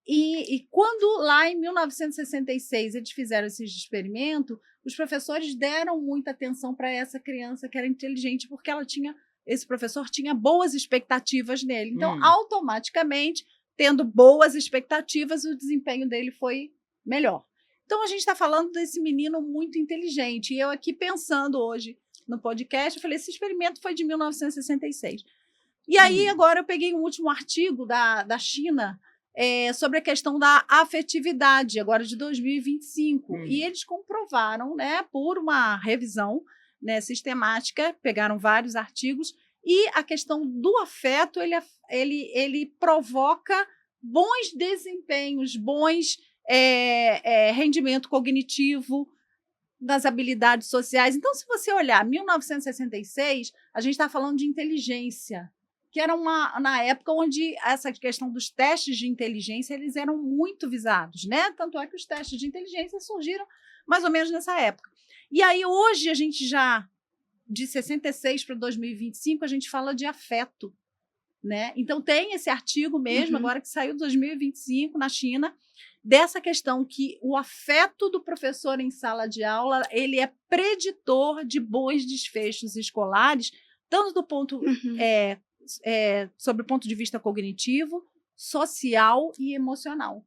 E quando lá em 1966 eles fizeram esse experimento, os professores deram muita atenção para essa criança que era inteligente, porque esse professor tinha boas expectativas nele. Então, automaticamente, tendo boas expectativas, o desempenho dele foi melhor. Então, a gente está falando desse menino muito inteligente. E eu aqui pensando hoje no podcast, eu falei, esse experimento foi de 1966. E aí, agora, eu peguei um último artigo da China sobre a questão da afetividade, agora de 2025. E eles comprovaram, né, por uma revisão, né, sistemática, pegaram vários artigos, e a questão do afeto, ele provoca bons desempenhos, bons rendimento cognitivo, das habilidades sociais. Então, se você olhar 1966, a gente está falando de inteligência, que era na época onde essa questão dos testes de inteligência eles eram muito visados, né? Tanto é que os testes de inteligência surgiram mais ou menos nessa época. E aí, hoje, a gente já, de 66 para 2025, a gente fala de afeto, né? Então, tem esse artigo mesmo, agora que saiu em 2025, na China, dessa questão que o afeto do professor em sala de aula ele é preditor de bons desfechos escolares, tanto do ponto... sobre o ponto de vista cognitivo, social e emocional.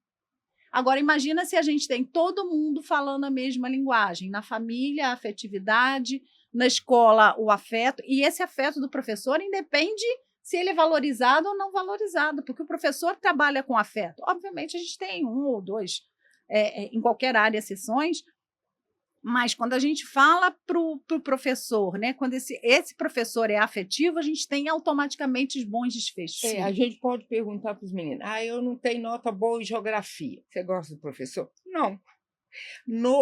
Agora, imagina se a gente tem todo mundo falando a mesma linguagem. Na família, a afetividade, na escola, o afeto. E esse afeto do professor independe se ele é valorizado ou não valorizado, porque o professor trabalha com afeto. Obviamente, a gente tem um ou dois, em qualquer área, exceções, mas quando a gente fala para o professor, né, quando esse professor é afetivo, a gente tem automaticamente os bons desfechos. A gente pode perguntar para os meninos: eu não tenho nota boa em geografia. Você gosta do professor? Não.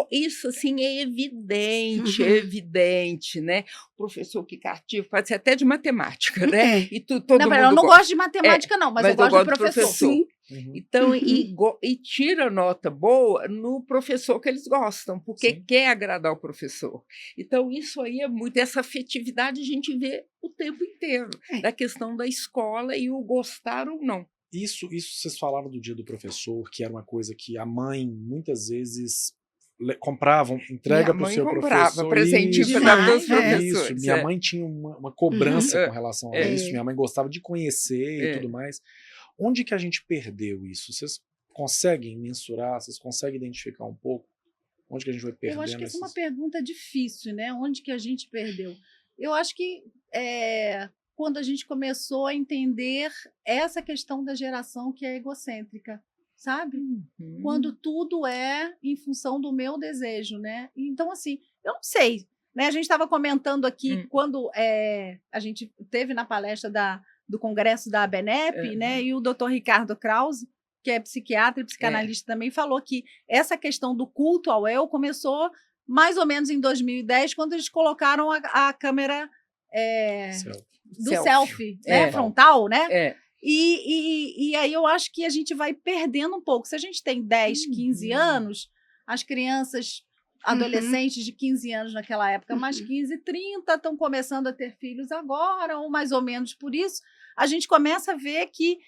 Isso assim é evidente, evidente, né? O professor que cativa, pode ser até de matemática, né? E todo mundo eu não gosto de matemática, não, mas eu gosto do professor. Sim. Então, e tira nota boa no professor que eles gostam, porque quer agradar o professor. Então, isso aí é muito, essa afetividade a gente vê o tempo inteiro, da questão da escola e o gostar ou não. Isso vocês falaram do dia do professor, que era uma coisa que a mãe muitas vezes compravam, entrega para o seu professor. Presentinho para todos os professores. Isso, minha mãe tinha uma cobrança com relação a isso, minha mãe gostava de conhecer e tudo mais. Onde que a gente perdeu isso? Vocês conseguem mensurar, vocês conseguem identificar um pouco? Onde que a gente vai perdendo? Eu acho que essa é uma pergunta difícil, né? Onde que a gente perdeu? Eu acho que quando a gente começou a entender essa questão da geração que é egocêntrica, sabe? Quando tudo é em função do meu desejo, né? Então, assim, eu não sei, né? A gente estava comentando aqui quando a gente teve na palestra do congresso da ABNEP, né? E o Dr. Ricardo Krause, que é psiquiatra e psicanalista também, falou que essa questão do culto ao eu começou mais ou menos em 2010, quando eles colocaram a câmera do selfie, né? Frontal, né? E aí eu acho que a gente vai perdendo um pouco. Se a gente tem 10, 15 anos, as crianças, adolescentes de 15 anos naquela época, mais 15, 30, estão começando a ter filhos agora, ou mais ou menos por isso, a gente começa a ver que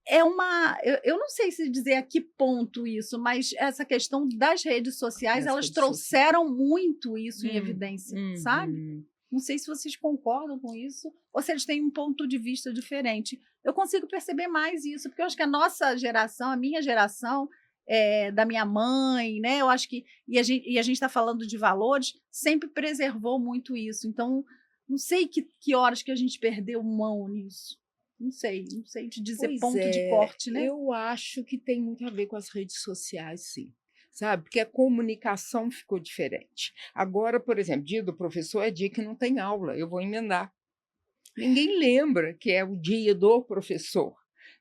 eu não sei se dizer a que ponto isso, mas essa questão das redes sociais, elas trouxeram muito isso em evidência, sabe? Não sei se vocês concordam com isso ou se eles têm um ponto de vista diferente. Eu consigo perceber mais isso, porque eu acho que a nossa geração, a minha geração, da minha mãe, né? Eu acho que e a gente está falando de valores, sempre preservou muito isso. Então, não sei que horas que a gente perdeu mão nisso. Não sei te dizer ponto de corte, né? Eu acho que tem muito a ver com as redes sociais, sim. Sabe? Porque a comunicação ficou diferente. Agora, por exemplo, dia do professor é dia que não tem aula, eu vou emendar. Ninguém lembra que é o dia do professor,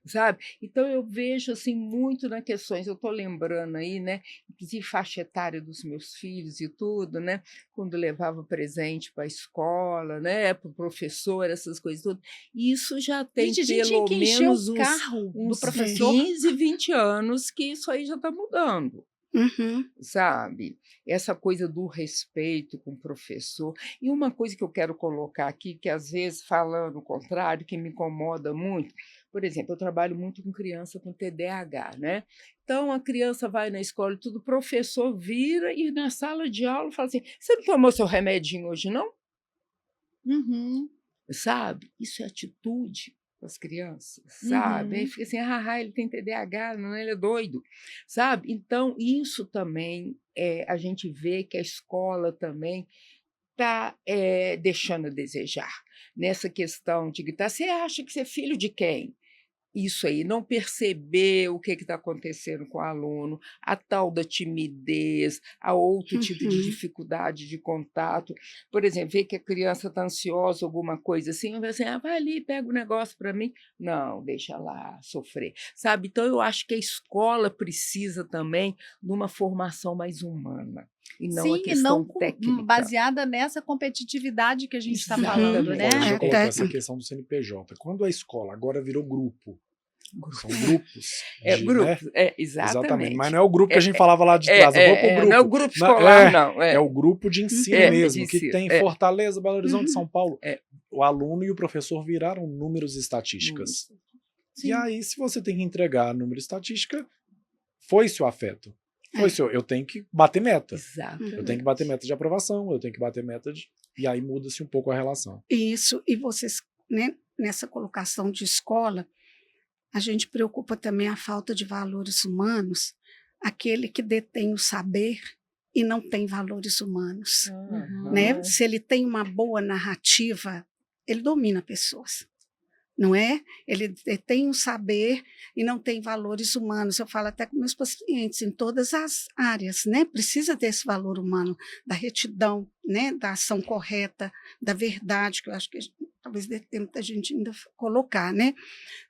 sabe? Então, eu vejo assim, muito nas questões, eu estou lembrando aí, né? Inclusive faixa etária dos meus filhos e tudo, né? Quando levava presente para a escola, né? Para o professor, essas coisas tudo. Isso já tem pelo menos uns 15, 20 anos que isso aí já está mudando. Sabe? Essa coisa do respeito com o professor. E uma coisa que eu quero colocar aqui, que às vezes, falando o contrário, que me incomoda muito, por exemplo, eu trabalho muito com criança com TDAH, né? Então, a criança vai na escola e tudo, o professor vira e na sala de aula fala assim: você não tomou seu remedinho hoje, não? Sabe? Isso é atitude as crianças, sabe? Aí fica assim, ele tem TDAH, não, ele é doido, sabe? Então, isso também, a gente vê que a escola também está deixando a desejar. Nessa questão de gritar, você acha que você é filho de quem? Isso aí, não perceber o que está acontecendo com o aluno, a tal da timidez, a outro tipo de dificuldade de contato. Por exemplo, ver que a criança está ansiosa, alguma coisa assim, vai assim, vai ali, pega o negócio para mim. Não, deixa lá sofrer, sabe? Então, eu acho que a escola precisa também de uma formação mais humana. E não a questão técnica. Baseada nessa competitividade que a gente está falando, né? Deixa eu colocar essa questão do CNPJ. Quando a escola agora virou grupo, são grupos. Grupos, exatamente. Mas não é o grupo que a gente falava lá de trás. Eu vou pro grupo. Não é o grupo escolar, não. É o grupo de ensino mesmo, que tem Fortaleza, Belo Horizonte, São Paulo. O aluno e o professor viraram números e estatísticas. E aí, se você tem que entregar número e estatística, foi-se o afeto. Eu tenho que bater meta. Exatamente. Eu tenho que bater meta de aprovação, eu tenho que bater meta de... E aí muda-se um pouco a relação. Isso, e vocês, né, nessa colocação de escola, a gente preocupa também a falta de valores humanos, aquele que detém o saber e não tem valores humanos, né? Se ele tem uma boa narrativa, ele domina pessoas, não é? Ele tem um saber e não tem valores humanos. Eu falo até com meus pacientes em todas as áreas, né? Precisa desse valor humano, da retidão, né? Da ação correta, da verdade, que eu acho que talvez dê tempo da gente ainda colocar, né?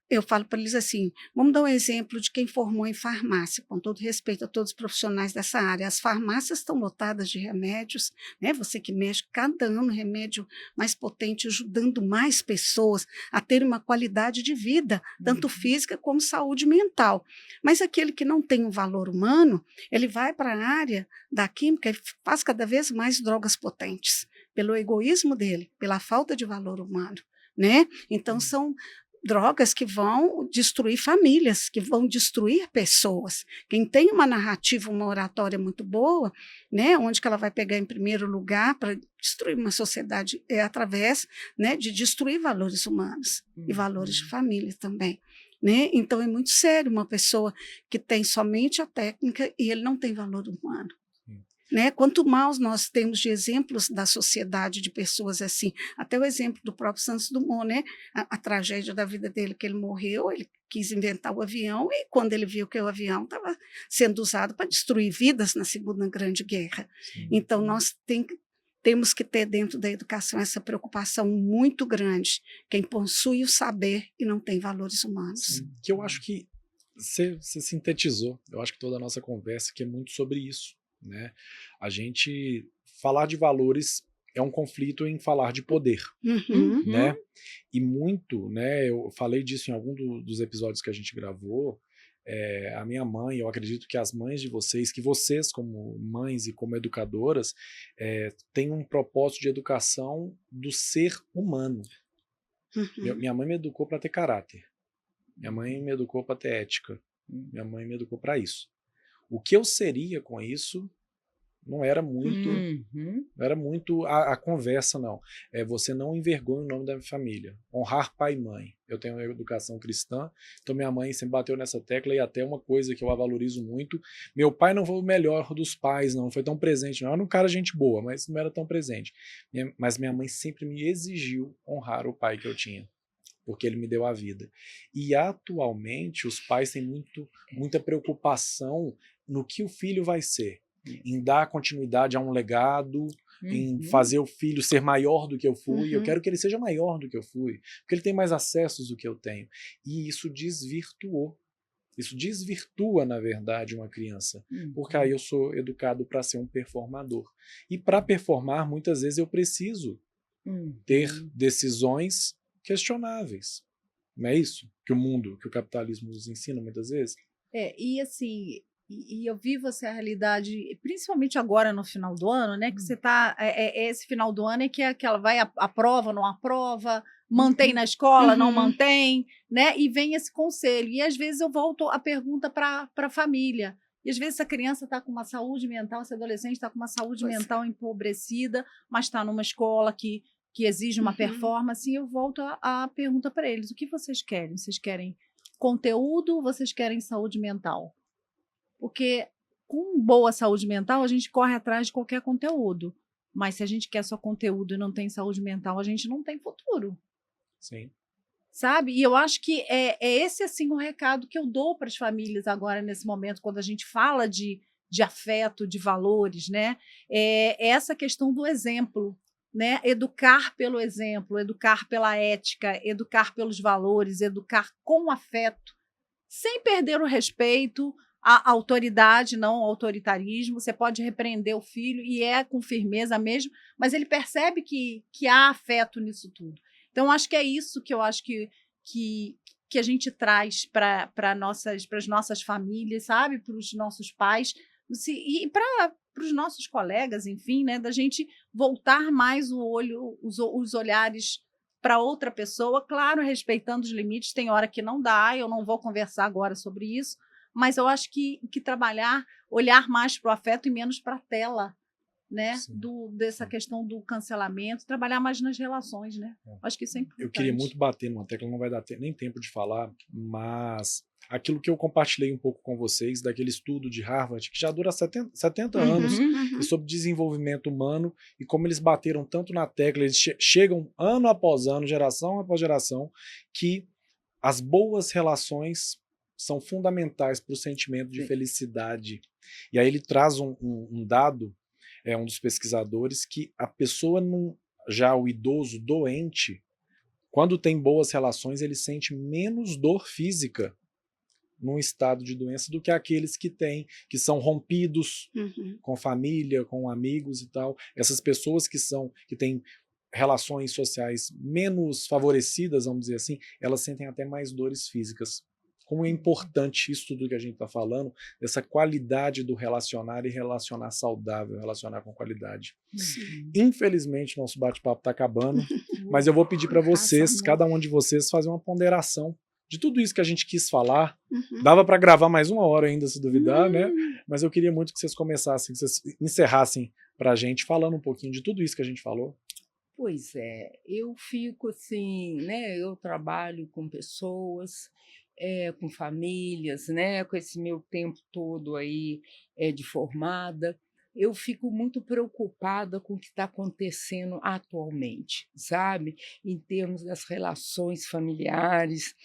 Eu falo para eles assim, vamos dar um exemplo de quem formou em farmácia, com todo respeito a todos os profissionais dessa área. As farmácias estão lotadas de remédios, né? Você que mexe cada ano remédio mais potente, ajudando mais pessoas a ter uma qualidade de vida, tanto física como saúde mental. Mas aquele que não tem um valor humano, ele vai para a área da química e faz cada vez mais drogas potentes, pelo egoísmo dele, pela falta de valor humano, né? Então são drogas que vão destruir famílias, que vão destruir pessoas. Quem tem uma narrativa, uma oratória muito boa, né, onde que ela vai pegar em primeiro lugar para destruir uma sociedade é através, né, de destruir valores humanos e valores de família também. Né? Então é muito sério uma pessoa que tem somente a técnica e ele não tem valor humano. Né? Quanto mais nós temos de exemplos da sociedade de pessoas assim, até o exemplo do próprio Santos Dumont, né? A tragédia da vida dele, que ele morreu, ele quis inventar o avião e quando ele viu que o avião estava sendo usado para destruir vidas na Segunda Grande Guerra. Então nós temos que ter dentro da educação essa preocupação muito grande, quem possui o saber e não tem valores humanos. Que eu acho que você sintetizou, eu acho que toda a nossa conversa que é muito sobre isso. Né? A gente falar de valores é um conflito em falar de poder, né? E muito, né? Eu falei disso em algum dos episódios que a gente gravou. A minha mãe, eu acredito que as mães de vocês, que vocês como mães e como educadoras, têm um propósito de educação do ser humano. Minha mãe me educou para ter caráter. Minha mãe me educou para ter ética. Minha mãe me educou para isso. O que eu seria com isso não era muito, não era muito a conversa, não. Você não envergonha o nome da minha família. Honrar pai e mãe. Eu tenho uma educação cristã, então minha mãe sempre bateu nessa tecla e até uma coisa que eu a valorizo muito. Meu pai não foi o melhor dos pais, não foi tão presente. Não era um cara gente boa, mas não era tão presente. Mas minha mãe sempre me exigiu honrar o pai que eu tinha, porque ele me deu a vida. E atualmente os pais têm muita preocupação no que o filho vai ser, em dar continuidade a um legado, em fazer o filho ser maior do que eu fui. Eu quero que ele seja maior do que eu fui, porque ele tem mais acessos do que eu tenho. E isso desvirtuou. Isso desvirtua, na verdade, uma criança, porque aí eu sou educado para ser um performador. E para performar, muitas vezes eu preciso ter decisões questionáveis. Não é isso que o capitalismo nos ensina muitas vezes? E assim, e eu vivo essa realidade, principalmente agora no final do ano, né? Que você tá. Esse final do ano é que ela vai aprova, não aprova, mantém na escola, não mantém, né? E vem esse conselho. E às vezes eu volto a pergunta para a família. E às vezes essa criança está com uma saúde mental, esse adolescente está com uma saúde mental empobrecida, mas está numa escola que exige uma performance, e eu volto a pergunta para eles: o que vocês querem? Vocês querem conteúdo ou vocês querem saúde mental? Porque com boa saúde mental, a gente corre atrás de qualquer conteúdo. Mas se a gente quer só conteúdo e não tem saúde mental, a gente não tem futuro. Sim. Sabe? E eu acho que é esse assim o recado que eu dou para as famílias agora, nesse momento, quando a gente fala de afeto, de valores, né? É essa questão do exemplo. Né? Educar pelo exemplo, educar pela ética, educar pelos valores, educar com afeto, sem perder o respeito, a autoridade, não o autoritarismo. Você pode repreender o filho, e com firmeza mesmo, mas ele percebe que há afeto nisso tudo. Então, acho que é isso que eu acho que a gente traz para as nossas famílias, sabe? Para os nossos pais, e para os nossos colegas, enfim, né? Da gente voltar mais os olhares para outra pessoa, claro, respeitando os limites. Tem hora que não dá, eu não vou conversar agora sobre isso, mas eu acho que olhar mais para o afeto e menos para a tela, né, Sim. dessa questão do cancelamento, trabalhar mais nas relações, né? Acho que isso é importante. Eu queria muito bater numa tecla, não vai dar nem tempo de falar, mas aquilo que eu compartilhei um pouco com vocês, daquele estudo de Harvard, que já dura 70 anos, e sobre desenvolvimento humano, e como eles bateram tanto na tecla, eles chegam ano após ano, geração após geração, que as boas relações são fundamentais para o sentimento de felicidade. E aí ele traz um dado, um dos pesquisadores, que a pessoa, já o idoso doente, quando tem boas relações, ele sente menos dor física num estado de doença do que aqueles que são rompidos com família, com amigos e tal. Essas pessoas que têm relações sociais menos favorecidas, vamos dizer assim, elas sentem até mais dores físicas. Como é importante isso tudo que a gente está falando, essa qualidade do relacionar e relacionar saudável, relacionar com qualidade. Sim. Infelizmente, nosso bate-papo está acabando, mas eu vou pedir para vocês, cada um de vocês, fazer uma ponderação de tudo isso que a gente quis falar. Dava para gravar mais 1 hora ainda, se duvidar, né? Mas eu queria muito que vocês começassem, que vocês encerrassem para a gente, falando um pouquinho de tudo isso que a gente falou. Pois é, eu fico assim, né? Eu trabalho com pessoas, com famílias, né? Com esse meu tempo todo aí de formada, eu fico muito preocupada com o que está acontecendo atualmente, sabe? Em termos das relações familiares,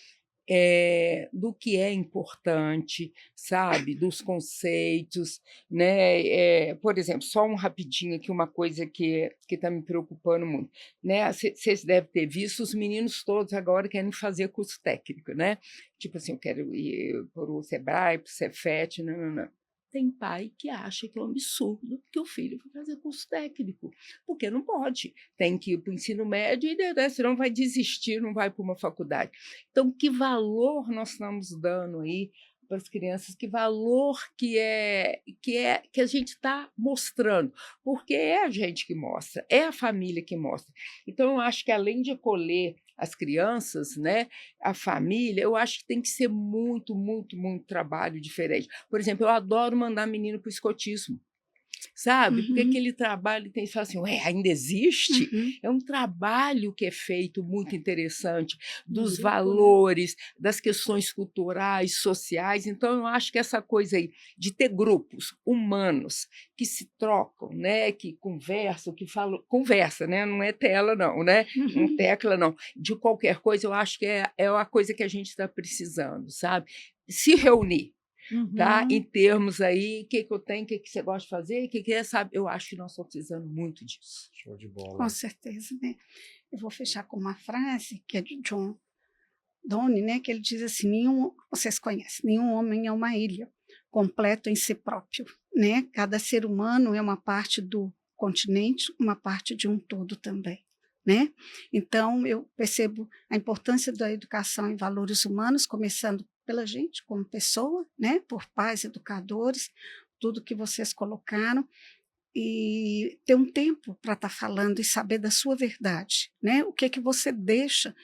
do que é importante, sabe? Dos conceitos, né? Por exemplo, só um rapidinho aqui, uma coisa que está me preocupando muito, né? Vocês devem ter visto, os meninos todos agora querem fazer curso técnico, né? Tipo assim, eu quero ir para o Sebrae, para o Cefet, não. Tem pai que acha que é um absurdo que o filho vai fazer curso técnico, porque não pode, tem que ir para o ensino médio e senão vai desistir, não vai para uma faculdade. Então, que valor nós estamos dando aí para as crianças, que valor que a gente está mostrando, porque é a gente que mostra, é a família que mostra. Então, eu acho que além de acolher as crianças, né, a família, eu acho que tem que ser muito, muito, muito trabalho diferente. Por exemplo, eu adoro mandar menino para o escotismo, sabe? Porque aquele trabalho tem que falar assim, ainda existe? É um trabalho que é feito muito interessante, dos valores, das questões culturais, sociais. Então, eu acho que essa coisa aí de ter grupos humanos que se trocam, né? Que conversam, que falam, conversa, né? Não é tela, não, né? Não tecla, não. De qualquer coisa, eu acho que é a coisa que a gente está precisando, sabe? Se reunir. Tá? Em termos aí, o que eu tenho, o que você gosta de fazer, o que é, sabe? Eu acho que nós estamos precisando muito disso. Show de bola. Com certeza, né? Eu vou fechar com uma frase que é de John Donne, né? Que ele diz assim: vocês conhecem, nenhum homem é uma ilha, completo em si próprio, né? Cada ser humano é uma parte do continente, uma parte de um todo também. Né? Então, eu percebo a importância da educação em valores humanos, começando pela gente, como pessoa, né? Por pais, educadores, tudo que vocês colocaram, e ter um tempo para estar falando e saber da sua verdade, né? O que você deixa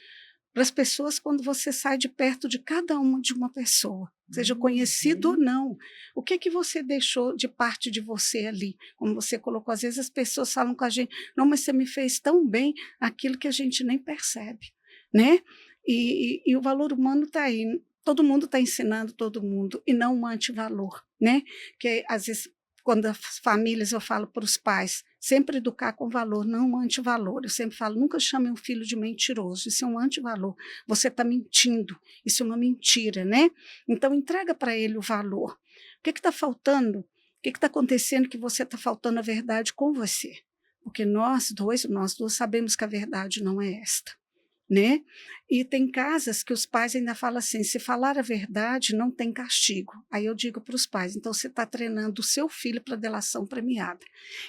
para as pessoas quando você sai de perto de cada uma pessoa, seja conhecido ou não. O que você deixou de parte de você ali? Como você colocou, às vezes as pessoas falam com a gente, não, mas você me fez tão bem aquilo que a gente nem percebe, né? E o valor humano está aí. Todo mundo está ensinando todo mundo, e não um antivalor, né? Que às vezes, quando as famílias, eu falo para os pais, sempre educar com valor, não um antivalor. Eu sempre falo, nunca chame um filho de mentiroso, isso é um antivalor. Você está mentindo, isso é uma mentira, né? Então, entrega para ele o valor. O que está faltando? O que está acontecendo que você está faltando a verdade com você? Porque nós dois sabemos que a verdade não é esta. Né? E tem casas que os pais ainda falam assim, se falar a verdade não tem castigo. Aí eu digo para os pais, então você está treinando o seu filho para delação premiada.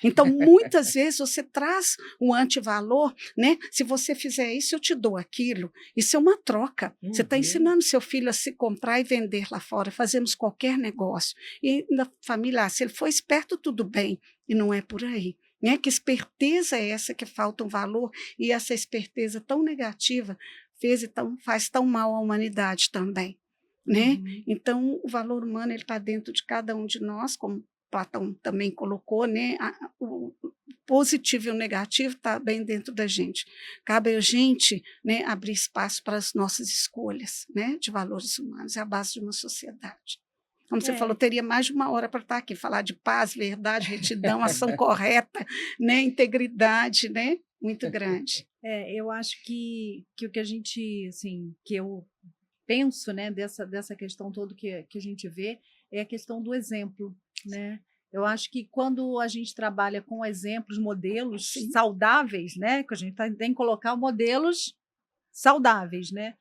Então muitas vezes você traz um antivalor, né? Se você fizer isso eu te dou aquilo. Isso é uma troca. Você está ensinando seu filho a se comprar e vender lá fora, fazemos qualquer negócio. E na família, se ele for esperto, tudo bem, e não é por aí. Né? Que esperteza é essa que falta um valor, e essa esperteza tão negativa faz tão mal à humanidade também. Né? Então, o valor humano está dentro de cada um de nós, como Platão também colocou, né? O positivo e o negativo está bem dentro da gente. Cabe a gente, né, abrir espaço para as nossas escolhas, né, de valores humanos, é a base de uma sociedade. Como você falou, teria mais de 1 hora para estar aqui, falar de paz, verdade, retidão, ação correta, né, integridade, né, muito grande. Eu acho que o que a gente, assim, que eu penso, né, dessa questão toda que a gente vê, é a questão do exemplo, né? Eu acho que quando a gente trabalha com exemplos, modelos Sim. saudáveis, né, que a gente tem que colocar modelos saudáveis, né?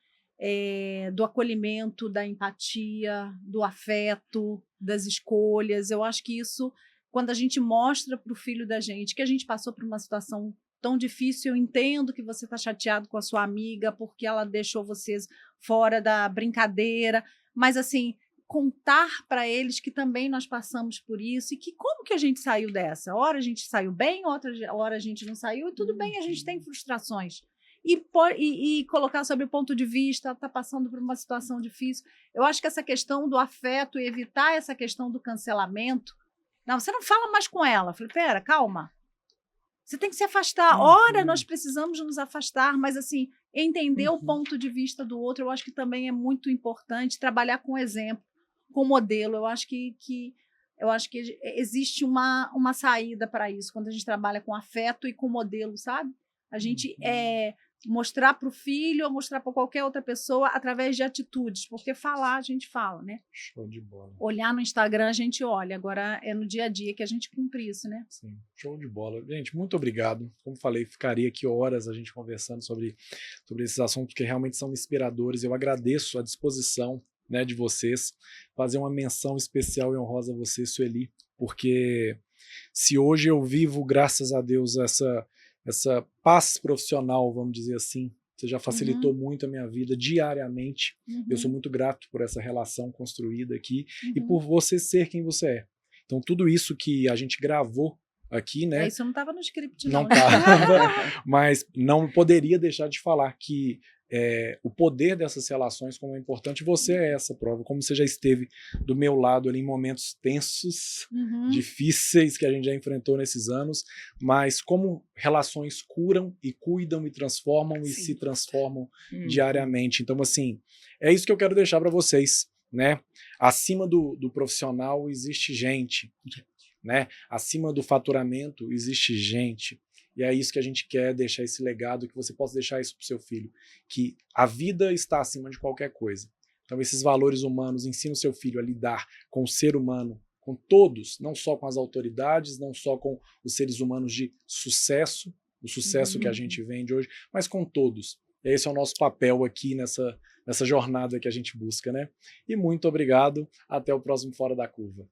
Do acolhimento, da empatia, do afeto, das escolhas. Eu acho que isso, quando a gente mostra para o filho da gente que a gente passou por uma situação tão difícil, eu entendo que você está chateado com a sua amiga porque ela deixou vocês fora da brincadeira, mas assim, contar para eles que também nós passamos por isso e que como que a gente saiu dessa? Hora a gente saiu bem, outra hora a gente não saiu, e tudo bem, a gente tem frustrações. E colocar sobre o ponto de vista, está passando por uma situação difícil. Eu acho que essa questão do afeto e evitar essa questão do cancelamento. Não, você não fala mais com ela. Eu falei, pera, calma. Você tem que se afastar. Ora, nós precisamos nos afastar, mas assim, entender o ponto de vista do outro, eu acho que também é muito importante trabalhar com exemplo, com modelo. Eu acho que existe uma saída para isso, quando a gente trabalha com afeto e com modelo, sabe? A gente mostrar para o filho ou mostrar para qualquer outra pessoa através de atitudes, porque falar a gente fala, né? Show de bola. Olhar no Instagram a gente olha, agora é no dia a dia que a gente cumpre isso, né? Sim, show de bola. Gente, muito obrigado. Como falei, ficaria aqui horas a gente conversando sobre esses assuntos que realmente são inspiradores. Eu agradeço a disposição, né, de vocês, fazer uma menção especial e honrosa a você, Sueli, porque se hoje eu vivo, graças a Deus, essa paz profissional, vamos dizer assim, você já facilitou muito a minha vida diariamente. Eu sou muito grato por essa relação construída aqui e por você ser quem você é. Então, tudo isso que a gente gravou aqui, né? Isso não estava no script, não. Não estava, mas não poderia deixar de falar que o poder dessas relações, como é importante, você é essa prova, como você já esteve do meu lado ali em momentos tensos, difíceis que a gente já enfrentou nesses anos, mas como relações curam e cuidam e transformam e se transformam diariamente. Então, assim, é isso que eu quero deixar para vocês, né? Acima do profissional existe gente, né? Acima do faturamento existe gente. E é isso que a gente quer, deixar esse legado, que você possa deixar isso para o seu filho, que a vida está acima de qualquer coisa. Então esses valores humanos, ensina o seu filho a lidar com o ser humano, com todos, não só com as autoridades, não só com os seres humanos de sucesso, o sucesso que a gente vende hoje, mas com todos. E esse é o nosso papel aqui nessa jornada que a gente busca, né? E muito obrigado, até o próximo Fora da Curva.